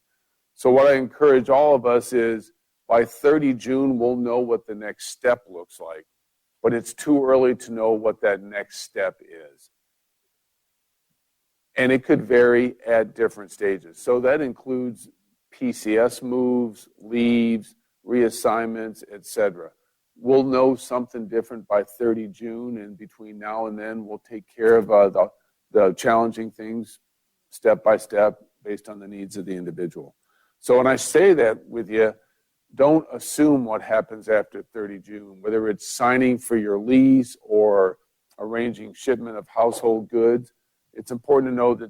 Speaker 9: So what I encourage all of us is, by 30 June, we'll know what the next step looks like, but it's too early to know what that next step is. And it could vary at different stages. So that includes PCS moves, leaves, reassignments, etc. We'll know something different by 30 June, and between now and then, we'll take care of the challenging things step by step based on the needs of the individual. So when I say that with you, don't assume what happens after 30 June, whether it's signing for your lease or arranging shipment of household goods. It's important to know that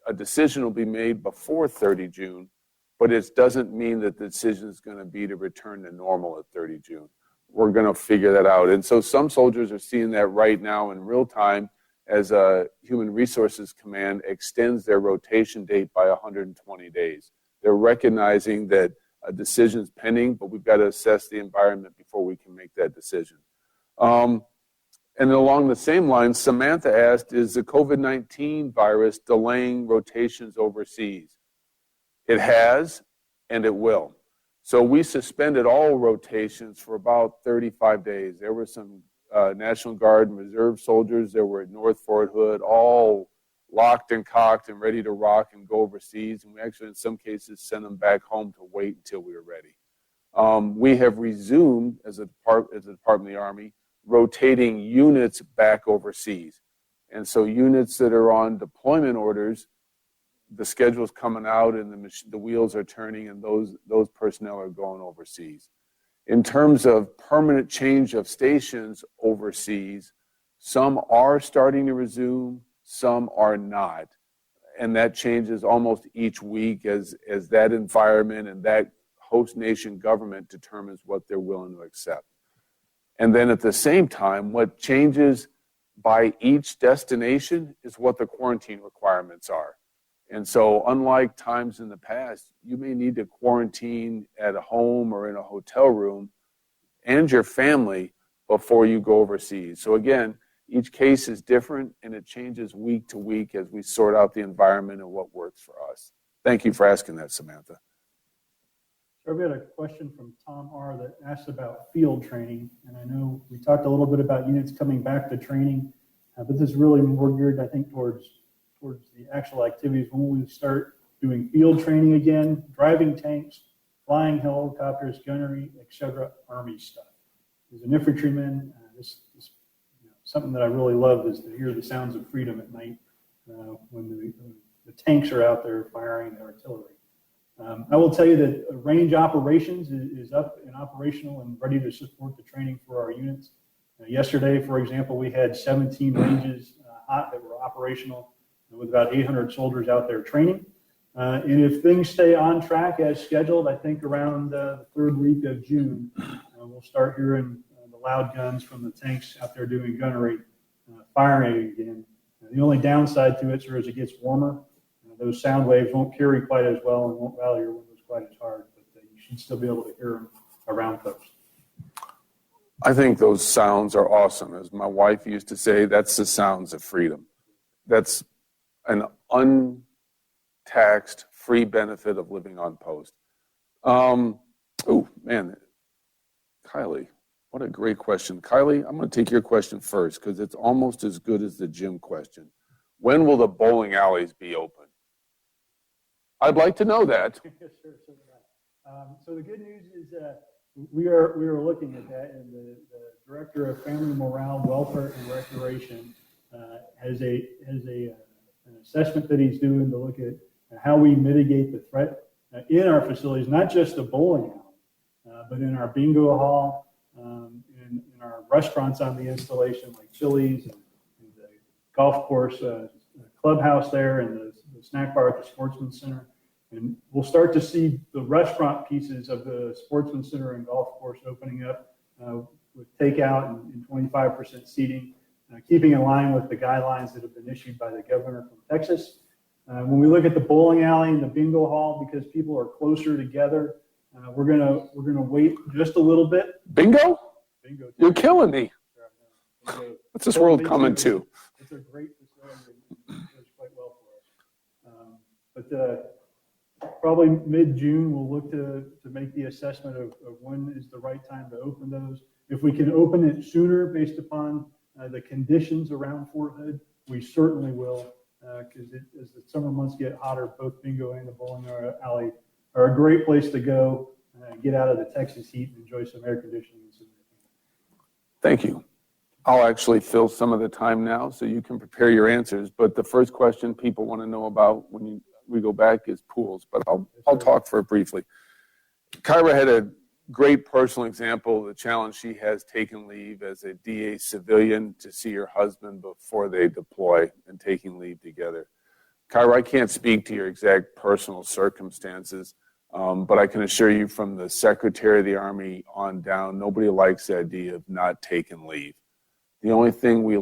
Speaker 9: a decision will be made before 30 June, but it doesn't mean that the decision is going to be to return to normal at 30 June. We're going to figure that out. And so some soldiers are seeing that right now in real time as a Human Resources Command extends their rotation date by 120 days. They're recognizing that a decision is pending, but we've got to assess the environment before we can make that decision. And along the same lines, Samantha asked, is the COVID-19 virus delaying rotations overseas? It has, and it will. So we suspended all rotations for about 35 days. There were some National Guard and Reserve soldiers that were at North Fort Hood, all locked and cocked and ready to rock and go overseas. And we actually, in some cases, sent them back home to wait until we were ready. We have resumed, as a Department of the Army, rotating units back overseas. And so units that are on deployment orders, the schedule's coming out and the wheels are turning, and those personnel are going overseas. In terms of permanent change of stations overseas, some are starting to resume, some are not. And that changes almost each week as that environment and that host nation government determines what they're willing to accept. And then at the same time, what changes by each destination is what the quarantine requirements are. And so unlike times in the past, you may need to quarantine at a home or in a hotel room and your family before you go overseas. So again, each case is different and it changes week to week as we sort out the environment and what works for us. Thank you for asking that, Samantha.
Speaker 10: So we had a question from Tom R. that asked about field training. And I know we talked a little bit about units coming back to training, but this is really more geared, I think, towards the actual activities when we start doing field training again, driving tanks, flying helicopters, gunnery, etc., Army stuff. As an infantryman, something that I really love is to hear the sounds of freedom at night when the tanks are out there firing the artillery. I will tell you that range operations is up and operational and ready to support the training for our units. Yesterday, for example, we had 17 ranges hot that were operational with about 800 soldiers out there training. And if things stay on track as scheduled, I think around the third week of June, we'll start hearing the loud guns from the tanks out there doing gunnery, firing again. The only downside to it, sir, is it gets warmer. Those sound waves won't carry quite as well and won't rally your windows quite as hard, but you should still be able to hear them around post.
Speaker 9: I think those sounds are awesome. As my wife used to say, that's the sounds of freedom. That's an untaxed free benefit of living on post. Oh, man. Kylie, what a great question. Kylie, I'm going to take your question first because it's almost as good as the gym question. When will the bowling alleys be open? I'd like to know that.
Speaker 10: Sure. So the good news is we are looking at that, and the Director of Family Morale, Welfare, and Recreation has an assessment that he's doing to look at how we mitigate the threat in our facilities, not just the bowling alley, but in our bingo hall, in our restaurants on the installation like Chili's and the golf course clubhouse there and the snack bar at the Sportsman's Center. And we'll start to see the restaurant pieces of the Sportsman's Center and golf course opening up with takeout and 25% seating, keeping in line with the guidelines that have been issued by the governor from Texas. When we look at the bowling alley and the bingo hall, because people are closer together, we're gonna wait just a little bit.
Speaker 9: Bingo?
Speaker 10: Bingo.
Speaker 9: You're killing me.
Speaker 10: Bingo.
Speaker 9: What's this world coming to?
Speaker 10: It's a great facility. It goes quite well for us. But probably mid-June, we'll look to make the assessment of when is the right time to open those. If we can open it sooner based upon the conditions around Fort Hood, we certainly will, because as the summer months get hotter, both bingo and the bowling alley are a great place to go, get out of the Texas heat and enjoy some air conditioning.
Speaker 9: Thank you. I'll actually fill some of the time now so you can prepare your answers. But the first question people want to know about when we go back is pools, but I'll talk for it briefly. Kyra had a great personal example of the challenge she has taken leave as a DA civilian to see her husband before they deploy and taking leave together. Kyra, I can't speak to your exact personal circumstances, but I can assure you from the Secretary of the Army on down, nobody likes the idea of not taking leave. The only thing we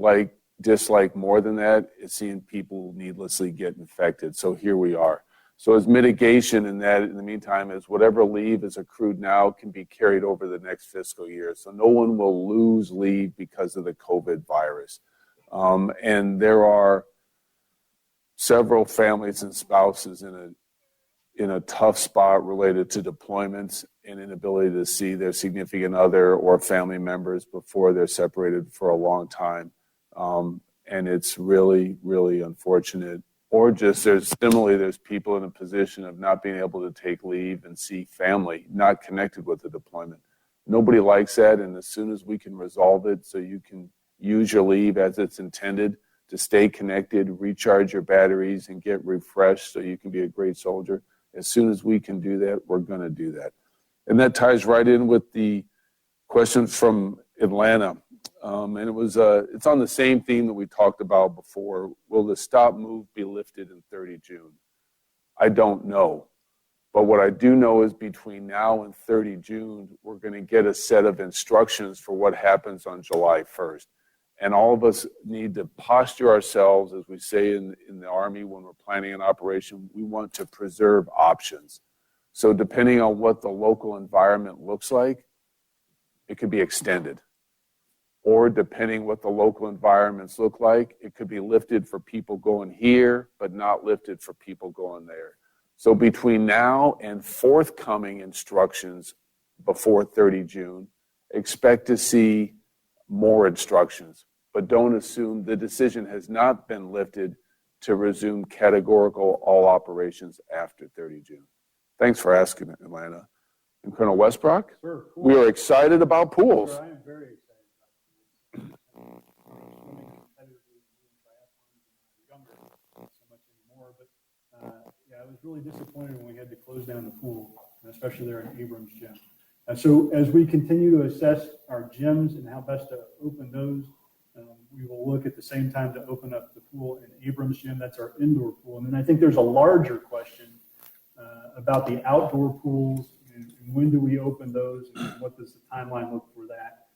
Speaker 9: dislike more than that is seeing people needlessly get infected. So here we are. So as mitigation in that, in the meantime, is whatever leave is accrued now can be carried over the next fiscal year. So no one will lose leave because of the COVID virus. And there are several families and spouses in a tough spot related to deployments and inability to see their significant other or family members before they're separated for a long time. And it's really, really unfortunate. Or just there's people in a position of not being able to take leave and see family, not connected with the deployment. Nobody likes that, and as soon as we can resolve it so you can use your leave as it's intended to stay connected, recharge your batteries, and get refreshed so you can be a great soldier, as soon as we can do that, we're going to do that. And that ties right in with the question from Atlanta. And it's on the same theme that we talked about before. Will the stop move be lifted in 30 June? I don't know. But what I do know is between now and 30 June, we're going to get a set of instructions for what happens on July 1st. And all of us need to posture ourselves, as we say in the Army when we're planning an operation, we want to preserve options. So depending on what the local environment looks like, it could be extended. Or depending what the local environments look like, it could be lifted for people going here, but not lifted for people going there. So between now and forthcoming instructions before 30 June, expect to see more instructions, but don't assume the decision has not been lifted to resume categorical all operations after 30 June. Thanks for asking it, Atlanta. And Colonel Wesbrock,
Speaker 10: Sure, cool.
Speaker 9: we are excited about pools.
Speaker 10: Sure, I am very excited about pools. Swimming competitively and doing triathlons when I was younger, not so much anymore. But yeah, I was really disappointed when we had to close down the pool, especially there in Abrams Gym. So as we continue to assess our gyms and how best to open those, we will look at the same time to open up the pool in Abrams Gym. That's our indoor pool. And then I think there's a larger question about the outdoor pools and when do we open those and what does the timeline look for that,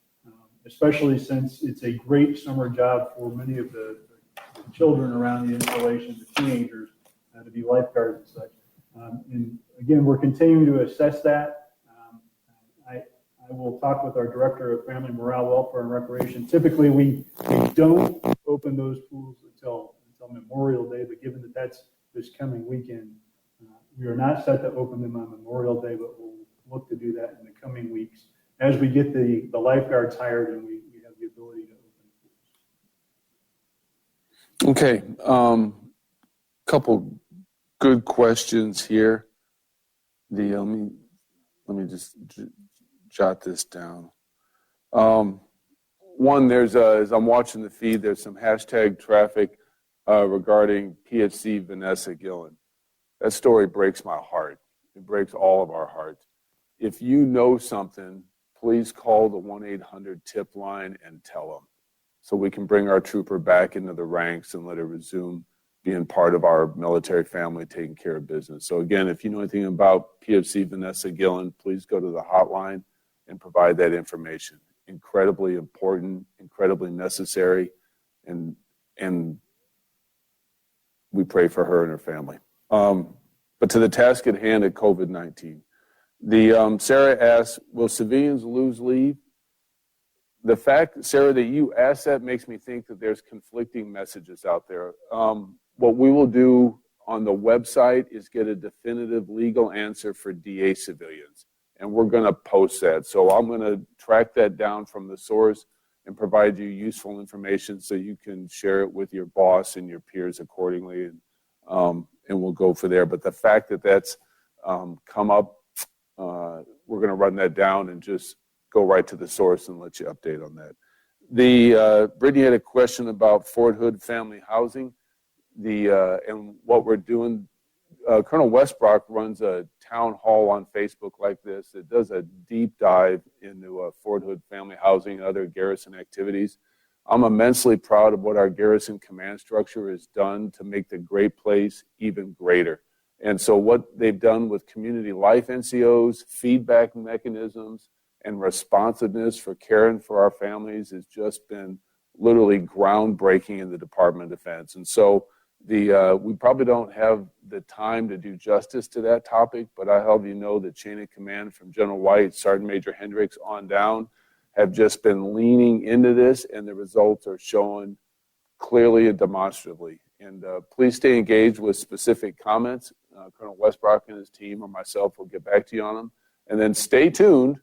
Speaker 10: especially since it's a great summer job for many of the children around the installation, the teenagers, to be lifeguards and such. And again, we're continuing to assess that. I will talk with our Director of Family Morale, Welfare, and Recreation. Typically, we don't open those pools until Memorial Day, but given that that's this coming weekend, we are not set to open them on Memorial Day, but we'll look to do that in the coming weeks as we get the lifeguards hired and we have the ability to open pools.
Speaker 9: Okay, couple good questions here. Let me just jot this down. One, as I'm watching the feed, there's some hashtag traffic regarding PFC Vanessa Gillen. That story breaks my heart. It breaks all of our hearts. If you know something, please call the 1-800-TIP line and tell them so we can bring our trooper back into the ranks and let her resume being part of our military family, taking care of business. So again, if you know anything about PFC Vanessa Gillen, please go to the hotline and provide that information. Incredibly important, incredibly necessary, and we pray for her and her family. But to the task at hand at COVID-19. Sarah asks, will civilians lose leave? The fact, Sarah, that you asked that makes me think that there's conflicting messages out there. What we will do on the website is get a definitive legal answer for DA civilians, and we're going to post that. So I'm going to track that down from the source and provide you useful information so you can share it with your boss and your peers accordingly, and we'll go for there. But the fact that that's come up, we're going to run that down and just go right to the source and let you update on that. Brittany had a question about Fort Hood family housing. And what we're doing, Colonel Wesbrock runs a town hall on Facebook like this. It does a deep dive into Fort Hood family housing and other Garrison activities. I'm immensely proud of what our Garrison command structure has done to make the great place even greater. And so what they've done with community life NCOs, feedback mechanisms, and responsiveness for caring for our families has just been literally groundbreaking in the Department of Defense. And so We probably don't have the time to do justice to that topic, but I have you know the chain of command from General White, Sergeant Major Hendricks on down have just been leaning into this, and the results are showing clearly and demonstrably. And please stay engaged with specific comments. Colonel Wesbrock and his team or myself will get back to you on them. And then stay tuned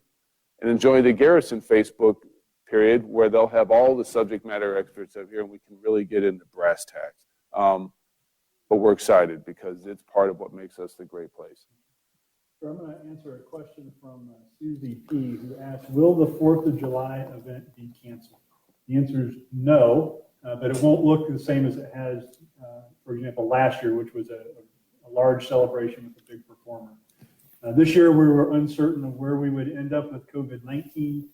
Speaker 9: and enjoy the Garrison Facebook period where they'll have all the subject matter experts up here and we can really get into brass tacks. But we're excited because it's part of what makes us the great place.
Speaker 10: So I'm going to answer a question from Susie P., who asked, will the 4th of July event be canceled? The answer is no, but it won't look the same as it has, for example, last year, which was a large celebration with a big performer. This year, we were uncertain of where we would end up with COVID-19,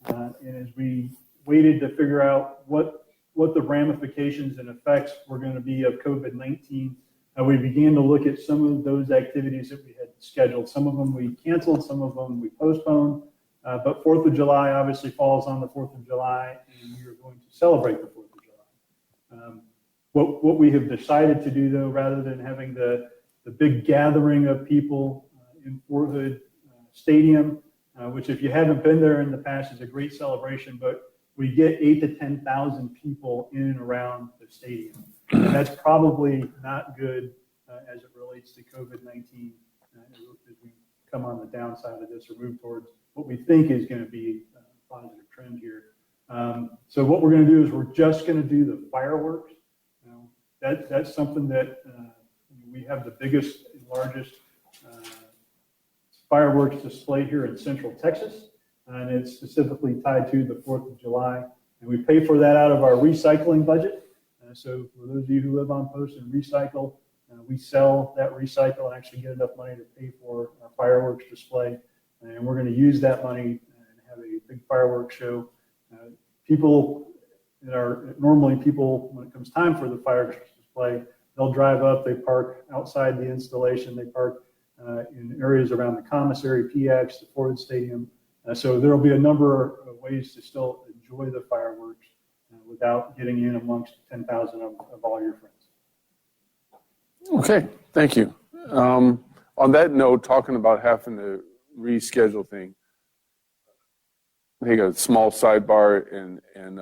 Speaker 10: and as we waited to figure out what the ramifications and effects were going to be of COVID-19, we began to look at some of those activities that we had scheduled. Some of them we canceled, some of them we postponed, but 4th of July obviously falls on the 4th of July, and we are going to celebrate the 4th of July. What we have decided to do, though, rather than having the big gathering of people in Fort Hood Stadium, which if you haven't been there in the past is a great celebration, but we get 8,000 to 10,000 people in and around the stadium. And that's probably not good as it relates to COVID-19 as we come on the downside of this or move towards what we think is going to be a positive trend here. So what we're going to do is we're just going to do the fireworks. That's something that we have the biggest and largest fireworks display here in Central Texas, and it's specifically tied to the 4th of July. And we pay for that out of our recycling budget. So for those of you who live on post and recycle, we sell that recycle and actually get enough money to pay for our fireworks display. And we're going to use that money and have a big fireworks show. People normally when it comes time for the fireworks display, they'll drive up, they park outside the installation, they park in areas around the commissary, PX, the Ford Stadium. So there will be a number of ways to still enjoy the fireworks without getting in amongst 10,000 of all your friends.
Speaker 9: Okay, thank you. On that note, talking about having to reschedule things, I think a small sidebar and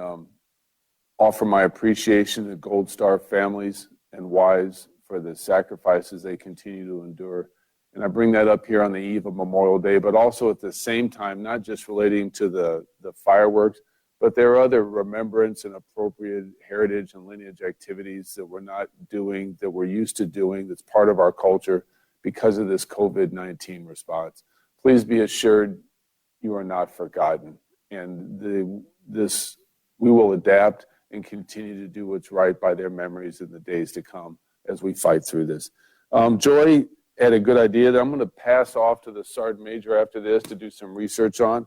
Speaker 9: offer my appreciation to Gold Star families and wives for the sacrifices they continue to endure. And I bring that up here on the eve of Memorial Day, but also at the same time, not just relating to the fireworks, but there are other remembrance and appropriate heritage and lineage activities that we're not doing, that we're used to doing, that's part of our culture because of this COVID-19 response. Please be assured you are not forgotten. And we will adapt and continue to do what's right by their memories in the days to come as we fight through this. Joy had a good idea that I'm going to pass off to the Sergeant Major after this to do some research on.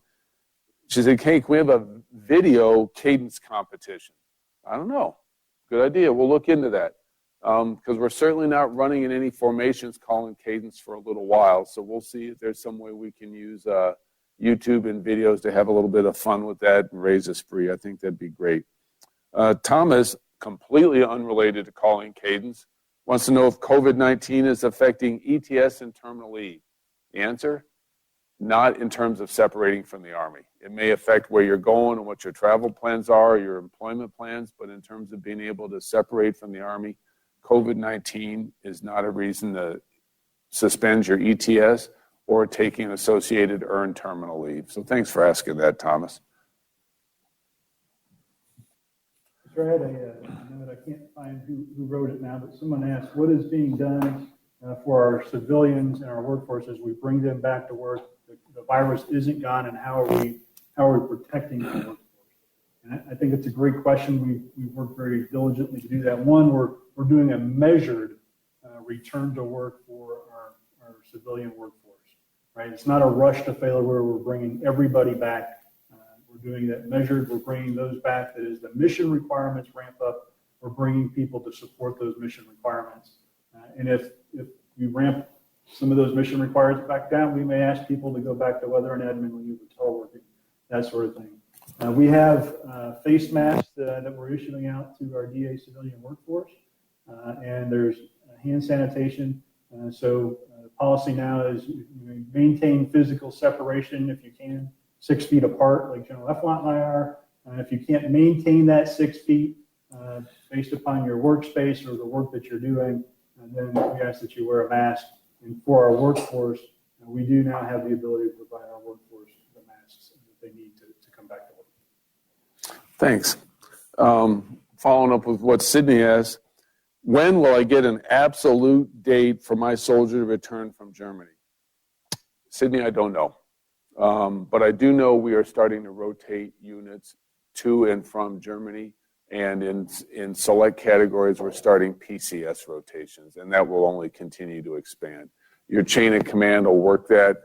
Speaker 9: She said, hey, can we have a video cadence competition? I don't know. Good idea. We'll look into that because we're certainly not running in any formations calling cadence for a little while. So we'll see if there's some way we can use YouTube and videos to have a little bit of fun with that and raise a spree. I think that'd be great. Thomas, completely unrelated to calling cadence, wants to know if COVID-19 is affecting ETS and Terminal E. The answer, not in terms of separating from the Army. It may affect where you're going and what your travel plans are, your employment plans, but in terms of being able to separate from the Army, COVID-19 is not a reason to suspend your ETS or taking associated earned terminal leave. So thanks for asking that, Thomas.
Speaker 10: I had a note, I can't find who wrote it now, but someone asked, what is being done for our civilians and our workforce as we bring them back to work? The virus isn't gone, and how are we protecting the workforce? And I think it's a great question. We worked very diligently to do that. One, we're doing a measured return to work for our civilian workforce, right? It's not a rush to failure where we're bringing everybody back. We're doing that measured. We're bringing those back. That is, the mission requirements ramp up. We're bringing people to support those mission requirements. And if we ramp some of those mission requirements back down, we may ask people to go back to weather and admin leave or teleworking, that sort of thing. We have face masks that we're issuing out to our DA civilian workforce. and there's hand sanitation. So the policy now is maintain physical separation if you can, 6 feet apart, like General Efflandt and I are. If you can't maintain that 6 feet based upon your workspace or the work that you're doing, then we ask that you wear a mask. And for our workforce, we do now have the ability to provide our workforce the masks that they need to come back to work.
Speaker 9: Thanks. Following up with what Sydney asked, when will I get an absolute date for my soldier to return from Germany? Sydney, I don't know. But I do know we are starting to rotate units to and from Germany. And in select categories, we're starting PCS rotations, and that will only continue to expand. Your chain of command will work that.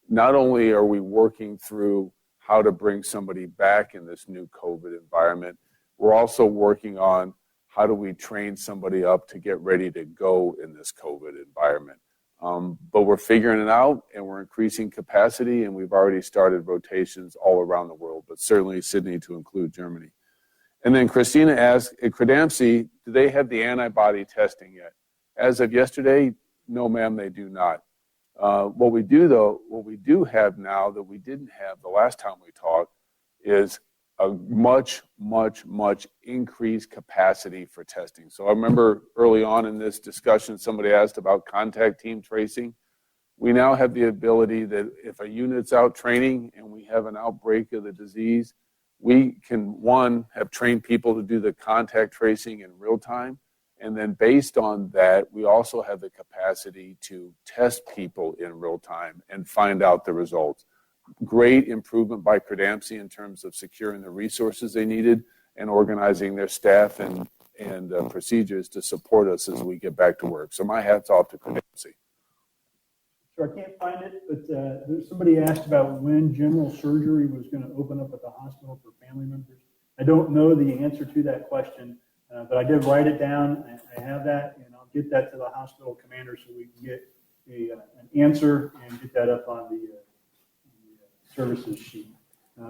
Speaker 9: Not only are we working through how to bring somebody back in this new COVID environment, we're also working on how do we train somebody up to get ready to go in this COVID environment. But we're figuring it out, and we're increasing capacity, and we've already started rotations all around the world, but certainly Sydney to include Germany. And then Christina asked, at Credamcy, do they have the antibody testing yet? As of yesterday, no, ma'am, they do not. What we do have now that we didn't have the last time we talked is a much, much, much increased capacity for testing. So I remember early on in this discussion, somebody asked about contact team tracing. We now have the ability that if a unit's out training and we have an outbreak of the disease, we can, one, have trained people to do the contact tracing in real time. And then based on that, we also have the capacity to test people in real time and find out the results. Great improvement by Credamcy in terms of securing the resources they needed and organizing their staff and procedures to support us as we get back to work. So my hat's off to Credamcy.
Speaker 10: Sure, I can't find it, but somebody asked about when general surgery was going to open up at the hospital for family members. I don't know the answer to that question, but I did write it down. I have that, and I'll get that to the hospital commander so we can get an answer and get that up on the services sheet.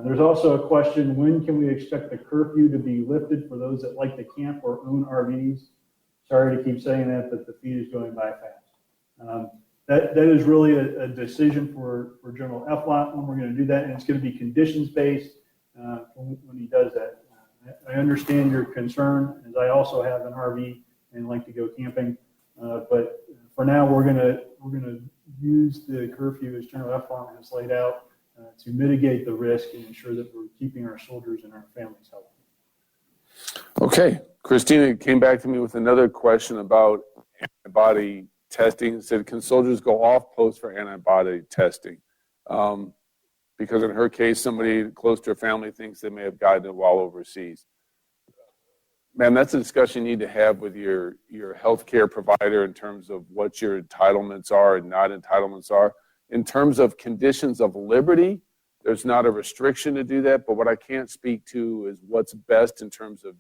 Speaker 10: There's also a question, when can we expect the curfew to be lifted for those that like to camp or own RVs? Sorry to keep saying that, but the feed is going by fast. That is really a decision for General Efflandt when we're going to do that, and it's going to be conditions-based when he does that. I understand your concern, as I also have an RV and like to go camping, but for now we're going to use the curfew as General Efflandt has laid out to mitigate the risk and ensure that we're keeping our soldiers and our families healthy.
Speaker 9: Okay, Christina came back to me with another question about antibody testing. It said, can soldiers go off post for antibody testing? Because in her case, somebody close to her family thinks they may have gotten it while overseas. Man, that's a discussion you need to have with your healthcare provider in terms of what your entitlements are and not entitlements are. In terms of conditions of liberty, there's not a restriction to do that, but what I can't speak to is what's best in terms of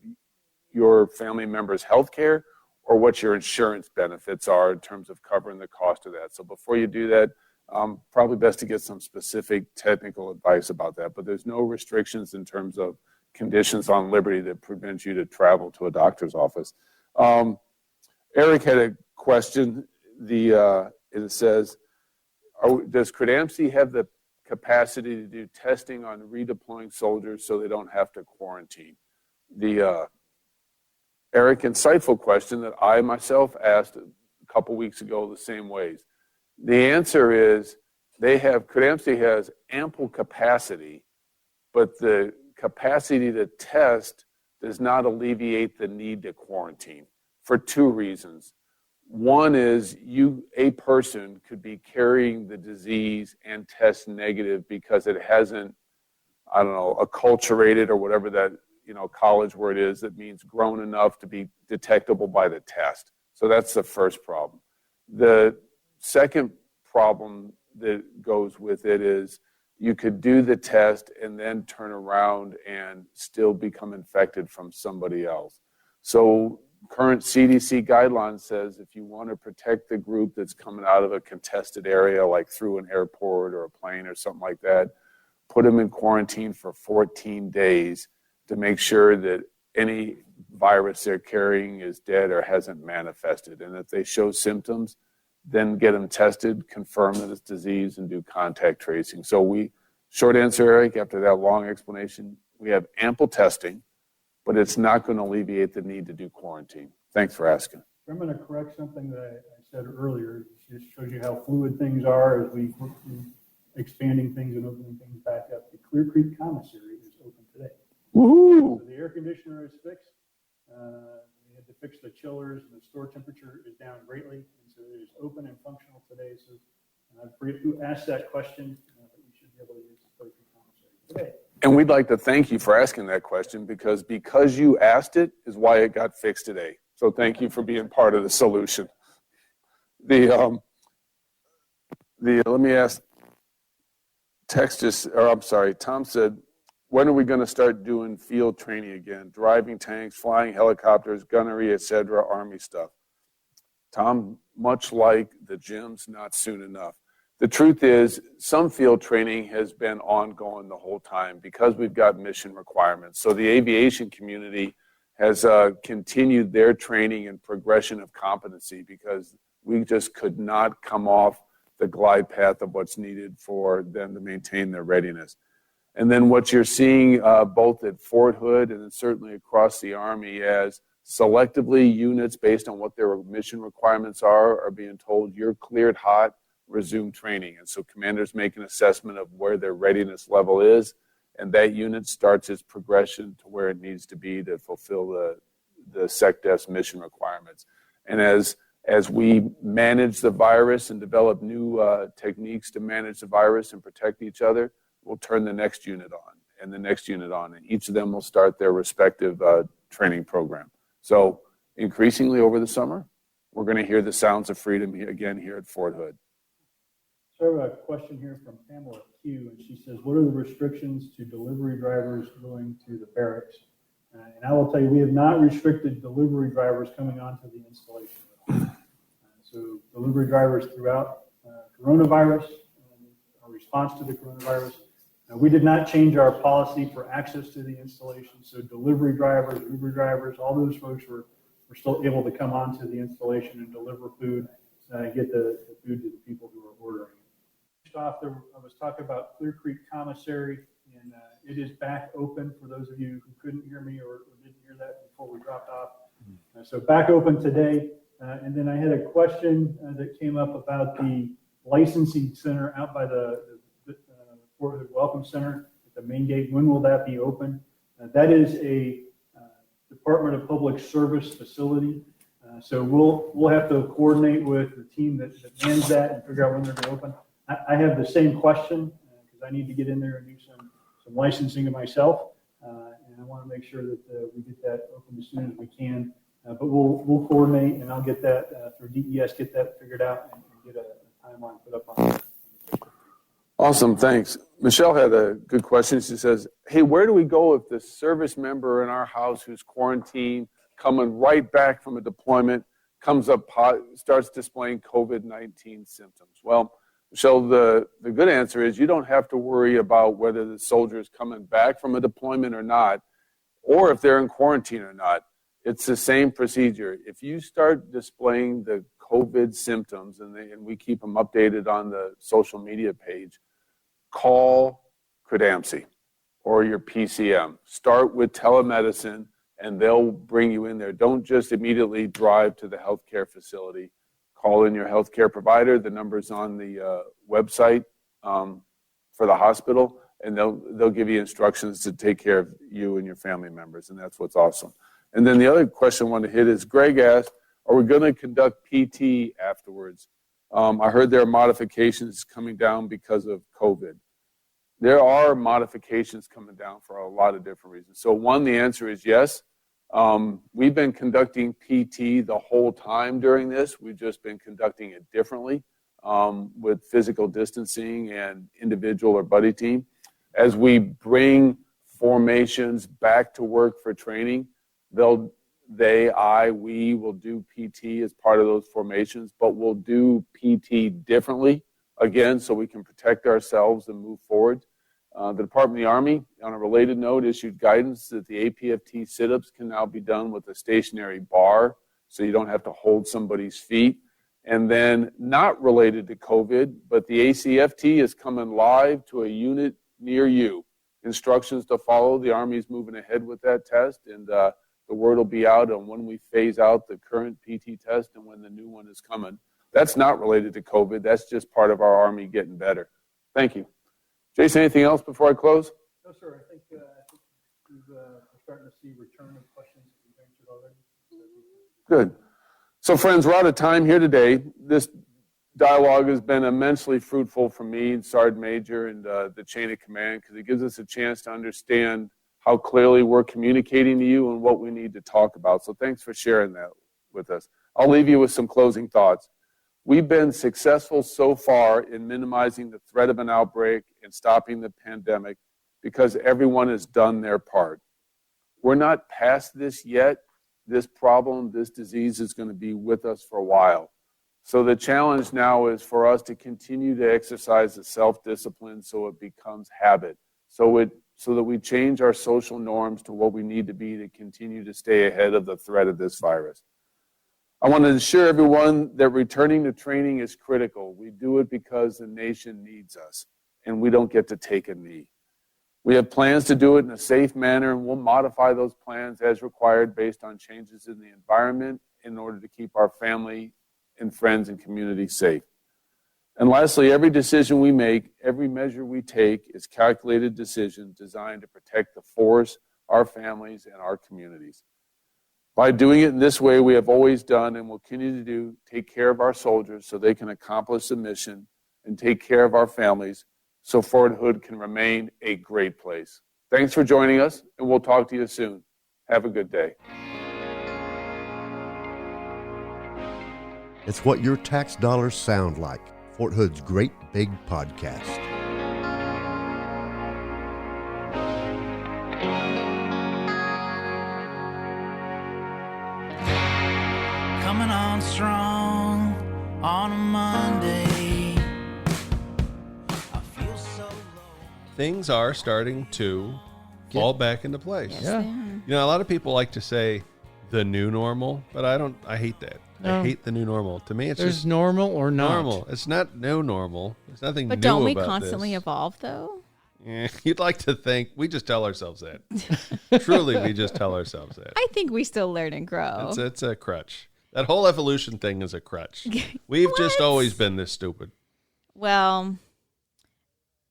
Speaker 9: your family member's healthcare or what your insurance benefits are in terms of covering the cost of that. So before you do that, probably best to get some specific technical advice about that, but there's no restrictions in terms of conditions on liberty that prevent you to travel to a doctor's office. Eric had a question. It says, does Credamcy have the capacity to do testing on redeploying soldiers so they don't have to quarantine? Eric, insightful question that I myself asked a couple weeks ago the same ways. The answer is Credamcy has ample capacity, but the capacity to test does not alleviate the need to quarantine for two reasons. One is a person could be carrying the disease and test negative because it hasn't, acculturated or whatever that, college word is that means grown enough to be detectable by the test. So that's the first problem. The second problem that goes with it is you could do the test and then turn around and still become infected from somebody else. So current CDC guidelines says if you want to protect the group that's coming out of a contested area, like through an airport or a plane or something like that, put them in quarantine for 14 days to make sure that any virus they're carrying is dead or hasn't manifested. And if they show symptoms, then get them tested, confirm that it's disease, and do contact tracing. So short answer, Eric, after that long explanation, we have ample testing, but it's not going to alleviate the need to do quarantine. Thanks for asking.
Speaker 10: I'm going to correct something that I said earlier. It just shows you how fluid things are as we work through expanding things and opening things back up. The Clear Creek Commissary is open today.
Speaker 9: Woohoo!
Speaker 10: So the air conditioner is fixed. We had to fix the chillers, and the store temperature is down greatly. And so it is open and functional today. So I forget who asked that question, but you should be able to use the Clear Creek Commissary today.
Speaker 9: And we'd like to thank you for asking that question because you asked it is why it got fixed today. So thank you for being part of the solution. Let me ask, Tom said, when are we going to start doing field training again? Driving tanks, flying helicopters, gunnery, etc., Army stuff. Tom, much like the gyms, not soon enough. The truth is, some field training has been ongoing the whole time because we've got mission requirements. So the aviation community has continued their training and progression of competency because we just could not come off the glide path of what's needed for them to maintain their readiness. And then what you're seeing both at Fort Hood and certainly across the Army as selectively units based on what their mission requirements are being told you're cleared hot, resume training. And so commanders make an assessment of where their readiness level is, and that unit starts its progression to where it needs to be to fulfill the SecDef's mission requirements. And as we manage the virus and develop new techniques to manage the virus and protect each other, we'll turn the next unit on and the next unit on, and each of them will start their respective training program. So increasingly over the summer, we're going to hear the sounds of freedom again here at Fort Hood.
Speaker 10: So I have a question here from Pamela Q, and she says, what are the restrictions to delivery drivers going to the barracks? And I will tell you, we have not restricted delivery drivers coming onto the installation. So delivery drivers throughout coronavirus, our response to the coronavirus, we did not change our policy for access to the installation. So delivery drivers, Uber drivers, all those folks were still able to come onto the installation and deliver food, get the food to the people who are ordering. Off there, I was talking about Clear Creek Commissary, and it is back open for those of you who couldn't hear me or didn't hear that before we dropped off. So back open today. And then I had a question that came up about the licensing center out by the Fort Hood Welcome Center at the main gate. When will that be open? That is a Department of Public Service facility. So we'll have to coordinate with the team that manages that and figure out when they're going to open. I have the same question because I need to get in there and do some licensing of myself, and I want to make sure that we get that open as soon as we can. But we'll coordinate, and I'll get that through DES, get that figured out, and get a timeline put up on it.
Speaker 9: Awesome, thanks. Michelle had a good question. She says, hey, where do we go if the service member in our house who's quarantined, coming right back from a deployment, comes up, starts displaying COVID-19 symptoms? Well, Michelle, the good answer is you don't have to worry about whether the soldier is coming back from a deployment or not, or if they're in quarantine or not. It's the same procedure. If you start displaying the COVID symptoms, and we keep them updated on the social media page, call CRDAMC or your PCM. Start with telemedicine, and they'll bring you in there. Don't just immediately drive to the healthcare facility. Call in your healthcare provider. The number's on the website for the hospital, and they'll give you instructions to take care of you and your family members, and that's what's awesome. And then the other question I wanted to hit is Greg asked, are we going to conduct PT afterwards? I heard there are modifications coming down because of COVID. There are modifications coming down for a lot of different reasons. So one, the answer is yes. We've been conducting PT the whole time during this. We've just been conducting it differently with physical distancing and individual or buddy team. As we bring formations back to work for training, we will do PT as part of those formations, but we'll do PT differently, again, so we can protect ourselves and move forward. The Department of the Army, on a related note, issued guidance that the APFT sit-ups can now be done with a stationary bar, so you don't have to hold somebody's feet. And then, not related to COVID, but the ACFT is coming live to a unit near you. Instructions to follow. The Army is moving ahead with that test, and the word will be out on when we phase out the current PT test and when the new one is coming. That's not related to COVID. That's just part of our Army getting better. Thank you. Jason, anything else before I close?
Speaker 10: No, sir. I think we're starting to see return of questions that we've answered already.
Speaker 9: Good. So, friends, we're out of time here today. This dialogue has been immensely fruitful for me and Sergeant Major and the chain of command, because it gives us a chance to understand how clearly we're communicating to you and what we need to talk about. So thanks for sharing that with us. I'll leave you with some closing thoughts. We've been successful so far in minimizing the threat of an outbreak and stopping the pandemic because everyone has done their part. We're not past this yet. This problem, this disease is going to be with us for a while. So the challenge now is for us to continue to exercise the self-discipline so it becomes habit, so that we change our social norms to what we need to be to continue to stay ahead of the threat of this virus. I want to assure everyone that returning to training is critical. We do it because the nation needs us, and we don't get to take a knee. We have plans to do it in a safe manner, and we'll modify those plans as required based on changes in the environment in order to keep our family and friends and community safe. And lastly, every decision we make, every measure we take is calculated decision designed to protect the force, our families, and our communities. By doing it in this way, we have always done and will continue to do, take care of our soldiers so they can accomplish the mission and take care of our families so Fort Hood can remain a great place. Thanks for joining us, and we'll talk to you soon. Have a good day.
Speaker 1: It's what your tax dollars sound like. Fort Hood's Great Big Podcast.
Speaker 11: Coming on strong on a Monday. I feel so low.
Speaker 3: Things are starting to fall back into place.
Speaker 2: Yes,
Speaker 5: Yeah.
Speaker 2: they are.
Speaker 3: You know, a lot of people like to say the new normal, but I hate that.
Speaker 5: No.
Speaker 3: I hate the new normal. To me, it's
Speaker 5: There's
Speaker 3: just
Speaker 5: normal or not.
Speaker 3: normal. It's not no normal. There's nothing
Speaker 2: But
Speaker 3: new
Speaker 2: don't we
Speaker 3: about
Speaker 2: constantly
Speaker 3: this.
Speaker 2: evolve, though?
Speaker 3: You'd like to think we just tell ourselves that. Truly, we just tell ourselves that.
Speaker 2: I think we still learn and grow.
Speaker 3: It's a crutch. That whole evolution thing is a crutch. We've just
Speaker 2: What?
Speaker 3: always been this stupid.
Speaker 2: Well,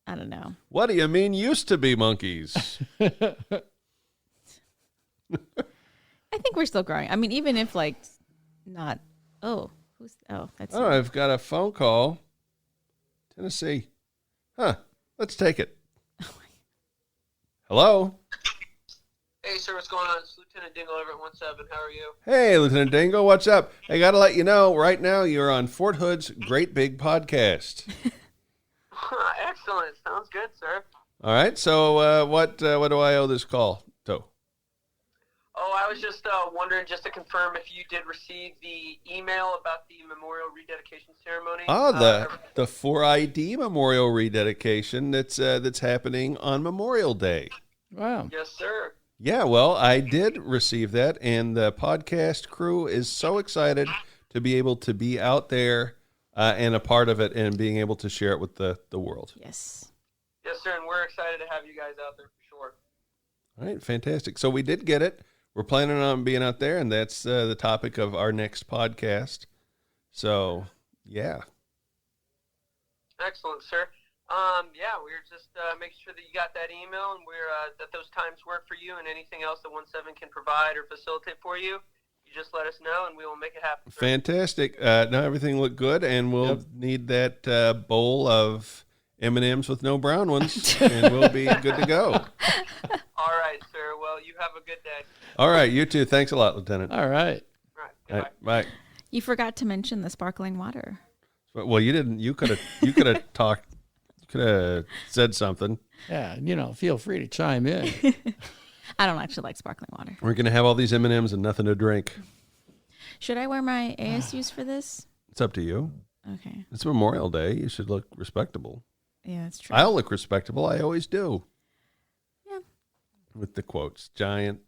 Speaker 2: I don't know.
Speaker 3: What do you mean used to be monkeys?
Speaker 2: I think we're still growing. I mean, even if like not. That's.
Speaker 3: Oh, I've got a phone call. Tennessee. Huh. Let's take it. Hello.
Speaker 12: Hey, sir, what's going on? It's Lieutenant Dingle over at 17. How are you?
Speaker 3: Hey, Lieutenant Dingo, what's up? I got to let you know, right now you're on Fort Hood's Great Big Podcast.
Speaker 12: Excellent. Sounds good, sir.
Speaker 3: All right, so what do I owe this call to?
Speaker 12: Oh, I was just wondering, just to confirm, if you did receive the email about the memorial rededication ceremony.
Speaker 3: Oh, the 4ID Memorial rededication that's happening on Memorial Day.
Speaker 5: Wow.
Speaker 12: Yes, sir.
Speaker 3: Yeah, well, I did receive that, and the podcast crew is so excited to be able to be out there and a part of it and being able to share it with the world.
Speaker 2: Yes.
Speaker 12: Yes, sir, and we're excited to have you guys out there for sure.
Speaker 3: All right, fantastic. So we did get it. We're planning on being out there, and that's the topic of our next podcast. So, yeah.
Speaker 12: Excellent, sir. Yeah, we're just making sure that you got that email and we're that those times work for you, and anything else that 17 can provide or facilitate for you, you just let us know and we will make it happen, sir.
Speaker 3: Fantastic. Now everything looked good, and we'll need that bowl of M&Ms with no brown ones, and we'll be good to go.
Speaker 12: All right, sir. Well, you have a good day.
Speaker 3: All right, you too. Thanks a lot, Lieutenant.
Speaker 5: All right.
Speaker 12: All right.
Speaker 3: All right, bye.
Speaker 2: You forgot to mention the sparkling water.
Speaker 3: Well, you didn't. You could have talked. Could have said something.
Speaker 5: Yeah, feel free to chime in.
Speaker 2: I don't actually like sparkling water.
Speaker 3: We're gonna have all these M&Ms and nothing to drink.
Speaker 2: Should I wear my ASUs for this?
Speaker 3: It's up to you.
Speaker 2: Okay.
Speaker 3: It's Memorial Day. You should look respectable.
Speaker 2: Yeah, it's true.
Speaker 3: I'll look respectable. I always do.
Speaker 2: Yeah.
Speaker 3: With the quotes. Giant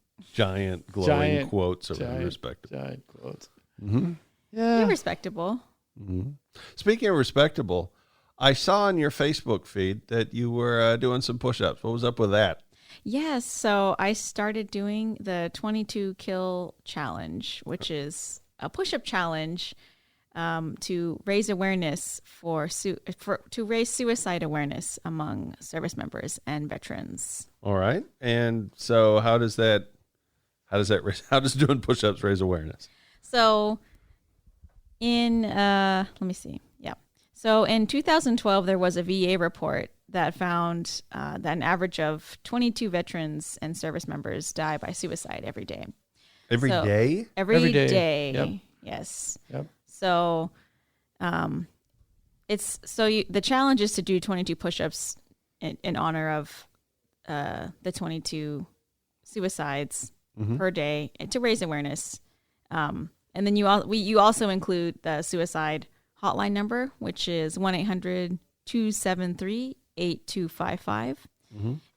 Speaker 3: glowing quotes of respectable.
Speaker 5: Giant quotes.
Speaker 3: Mm-hmm.
Speaker 5: Yeah.
Speaker 2: You're respectable.
Speaker 3: Mm-hmm. Speaking of respectable, I saw on your Facebook feed that you were doing some push-ups. What was up with that?
Speaker 2: Yes. So I started doing the 22 kill challenge, which is a push-up challenge to raise awareness to raise suicide awareness among service members and veterans.
Speaker 3: All right. And so how does doing push-ups raise awareness?
Speaker 2: So let me see. Yeah. So in 2012, there was a VA report that found that an average of 22 veterans and service members die by suicide every day.
Speaker 3: Every day?
Speaker 2: Every day.
Speaker 5: Yep.
Speaker 2: Yes.
Speaker 5: Yep.
Speaker 2: So the challenge is to do 22 push-ups in honor of the 22 suicides per day to raise awareness. And then you also include the suicide hotline number, which is 1-800-273-8255.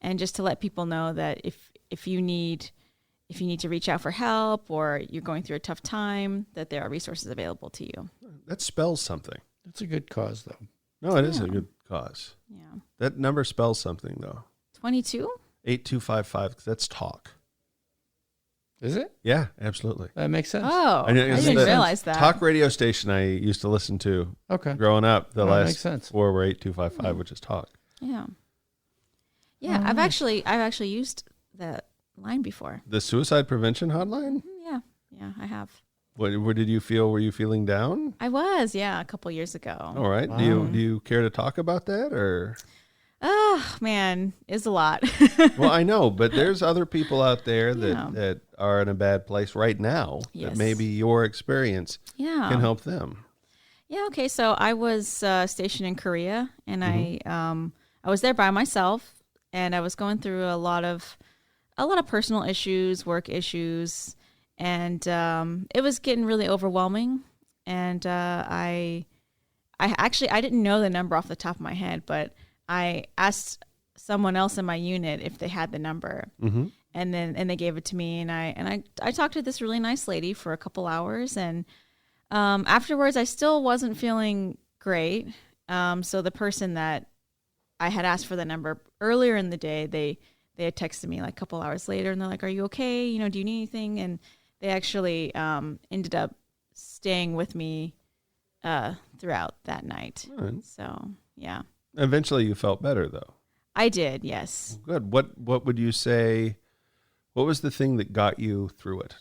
Speaker 2: And just to let people know that if you need to reach out for help or you're going through a tough time, that there are resources available to you.
Speaker 3: That spells something.
Speaker 5: That's a good cause, though.
Speaker 3: No, it is a good cause.
Speaker 2: Yeah.
Speaker 3: That number spells something, though.
Speaker 2: 22?
Speaker 3: 8255, that's talk.
Speaker 5: Is it?
Speaker 3: Yeah, absolutely.
Speaker 5: That makes sense.
Speaker 2: Oh, I didn't realize that.
Speaker 3: Talk radio station I used to listen to growing up. The last four were 8255, which is talk.
Speaker 2: Yeah. Yeah, I've actually used that line before.
Speaker 3: The suicide prevention hotline?
Speaker 2: Yeah, I have.
Speaker 3: Where did you feel? Were you feeling down?
Speaker 2: I was, a couple years ago.
Speaker 3: All right. Wow. Do you care to talk about that, or?
Speaker 2: Oh man, it's a lot.
Speaker 3: Well, I know, but there's other people out there that are in a bad place right now. Yes. That maybe your experience can help them.
Speaker 2: Yeah. Okay. So I was stationed in Korea, and I was there by myself, and I was going through a lot of personal issues, work issues, and it was getting really overwhelming. And I didn't know the number off the top of my head, but I asked someone else in my unit if they had the number, and they gave it to me, and I talked to this really nice lady for a couple hours, and afterwards I still wasn't feeling great. So the person that I had asked for the number earlier in the day, they had texted me like a couple hours later, and they're like, "Are you okay? Do you need anything?" And they actually ended up staying with me throughout that night.
Speaker 3: Right.
Speaker 2: So yeah.
Speaker 3: Eventually, you felt better, though.
Speaker 2: I did, yes.
Speaker 3: Good. What would you say? What was the thing that got you through it?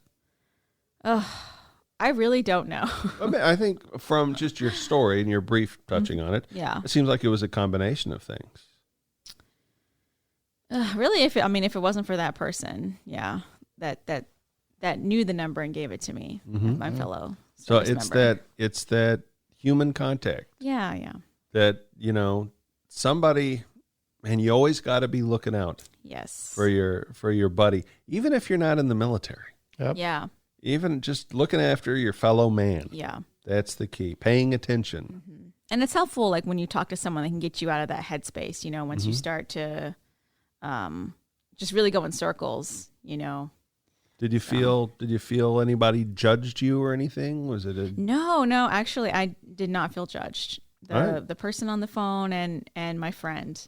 Speaker 2: I really don't know.
Speaker 3: I think from just your story and your brief touching on it, it seems like it was a combination of things.
Speaker 2: Really, if it wasn't for that person, that knew the number and gave it to me, my fellow.
Speaker 3: So it's that human contact.
Speaker 2: Yeah.
Speaker 3: That somebody, and you always got to be looking out.
Speaker 2: Yes.
Speaker 3: For your buddy, even if you're not in the military.
Speaker 5: Yep.
Speaker 2: Yeah.
Speaker 3: Even just looking after your fellow man.
Speaker 2: Yeah.
Speaker 3: That's the key. Paying attention.
Speaker 2: Mm-hmm. And it's helpful, like when you talk to someone that can get you out of that headspace. Once you start to, just really go in circles.
Speaker 3: Did you feel anybody judged you or anything? Was it
Speaker 2: No. Actually, I did not feel judged. The person on the phone and my friend,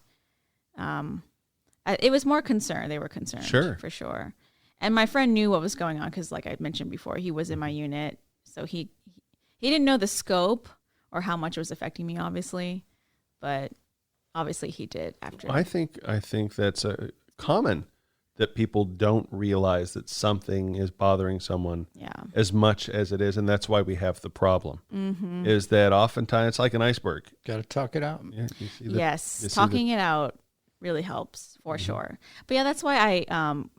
Speaker 2: it was more concern. They were concerned,
Speaker 3: sure,
Speaker 2: for sure. And my friend knew what was going on because, like I mentioned before, he was in my unit, so he didn't know the scope or how much it was affecting me, obviously, but obviously he did after.
Speaker 3: I think that's a common that people don't realize that something is bothering someone as much as it is. And that's why we have the problem, is that oftentimes it's like an iceberg.
Speaker 5: Got to talk it out.
Speaker 3: Yeah,
Speaker 2: talking it out really helps for sure. But that's why I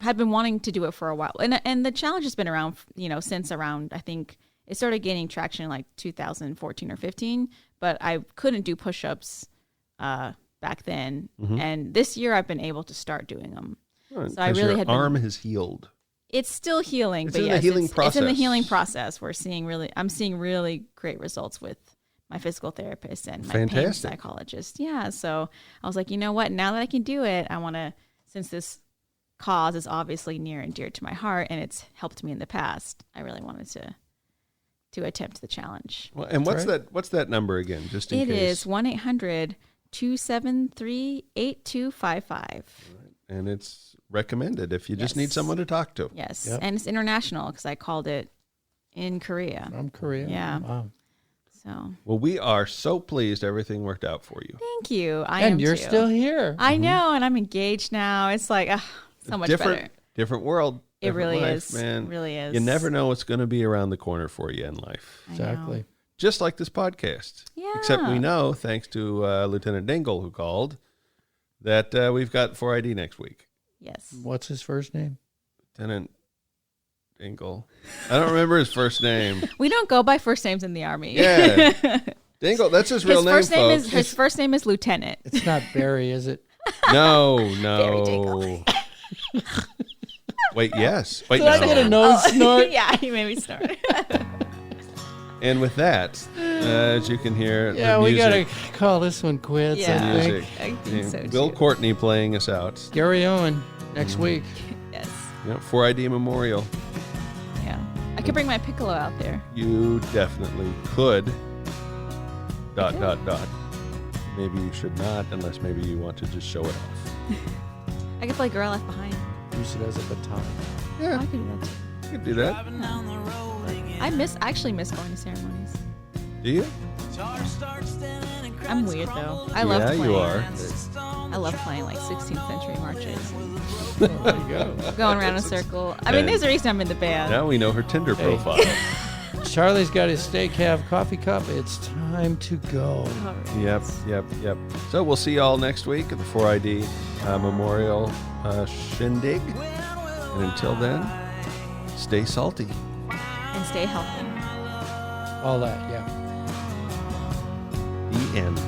Speaker 2: had been wanting to do it for a while. And the challenge has been around, since around, I think it started gaining traction in like 2014 or 15, but I couldn't do push-ups back then. And this year I've been able to start doing them.
Speaker 3: Right, so I really your arm has healed.
Speaker 2: It's still healing,
Speaker 3: it's
Speaker 2: but
Speaker 3: in the healing process.
Speaker 2: It's in the healing process. I'm seeing really great results with my physical therapist and my
Speaker 3: Fantastic.
Speaker 2: pain psychologist. Yeah. So I was like, you know what? Now that I can do it, I want to, since this cause is obviously near and dear to my heart and it's helped me in the past, I really wanted to attempt the challenge.
Speaker 3: Well, and what's that number again? Just in
Speaker 2: It
Speaker 3: case.
Speaker 2: is 1-800-273-8255.
Speaker 3: And it's recommended if you just need
Speaker 2: Yes.
Speaker 3: someone to talk to.
Speaker 2: Yes.
Speaker 5: Yep.
Speaker 2: And it's international because I called it in Korea.
Speaker 5: From Korea.
Speaker 2: Yeah.
Speaker 5: Wow.
Speaker 2: So
Speaker 3: Well, we are so pleased everything worked out for you.
Speaker 2: thank you. I am
Speaker 5: And you're
Speaker 2: too.
Speaker 5: still here.
Speaker 2: I know, and I'm engaged now. It's like so much better.
Speaker 3: Different world.
Speaker 2: It
Speaker 3: different
Speaker 2: really
Speaker 3: life,
Speaker 2: is.
Speaker 3: man.
Speaker 2: It really is.
Speaker 3: You never know what's going to be around the corner for you in life.
Speaker 2: I
Speaker 5: Exactly.
Speaker 2: know.
Speaker 3: Just like this podcast.
Speaker 2: Yeah.
Speaker 3: Except we know, thanks to Lieutenant Dingle who called, that we've got 4ID next week.
Speaker 2: Yes.
Speaker 5: What's his first name?
Speaker 3: Lieutenant Dingle. I don't remember his first name.
Speaker 2: We don't go by first names in the Army.
Speaker 3: Yeah. Dingle, that's his real name, folks.
Speaker 2: His first name is Lieutenant.
Speaker 5: It's not Barry, is it?
Speaker 3: No.
Speaker 2: Barry Dingle.
Speaker 3: Wait, yes. Wait,
Speaker 5: Did
Speaker 3: no.
Speaker 5: I get a nose snort?
Speaker 2: Yeah, he made me snort.
Speaker 3: And with that, as you can hear,
Speaker 5: Yeah,
Speaker 3: the
Speaker 5: we
Speaker 3: music,
Speaker 5: got to call this one quits,
Speaker 2: Yeah.
Speaker 5: I
Speaker 3: music.
Speaker 5: think.
Speaker 2: I think so,
Speaker 3: Bill
Speaker 2: too.
Speaker 3: Courtney playing us out.
Speaker 5: Gary Owen next week.
Speaker 2: Yes.
Speaker 3: Yeah, 4ID Memorial.
Speaker 2: Yeah. I could bring my piccolo out there.
Speaker 3: You definitely could. ... Maybe you should not, unless maybe you want to just show it off.
Speaker 2: I could play Girl Left Behind.
Speaker 5: Use it as a baton.
Speaker 2: Yeah. I could do that too.
Speaker 3: You could do that.
Speaker 2: I actually miss going to ceremonies.
Speaker 3: Do you?
Speaker 2: I'm weird though. I love playing.
Speaker 3: you are.
Speaker 2: I love playing like 16th century marches.
Speaker 5: There you go.
Speaker 2: Going around in a circle. I mean, there's a reason I'm in the band.
Speaker 3: Now we know her Tinder profile.
Speaker 5: Charlie's got his steak have coffee cup. It's time to go.
Speaker 3: Yep. So we'll see you all next week at the 4ID Memorial Shindig. And until then, stay salty.
Speaker 2: And stay healthy.
Speaker 5: All that, yeah.
Speaker 3: The end.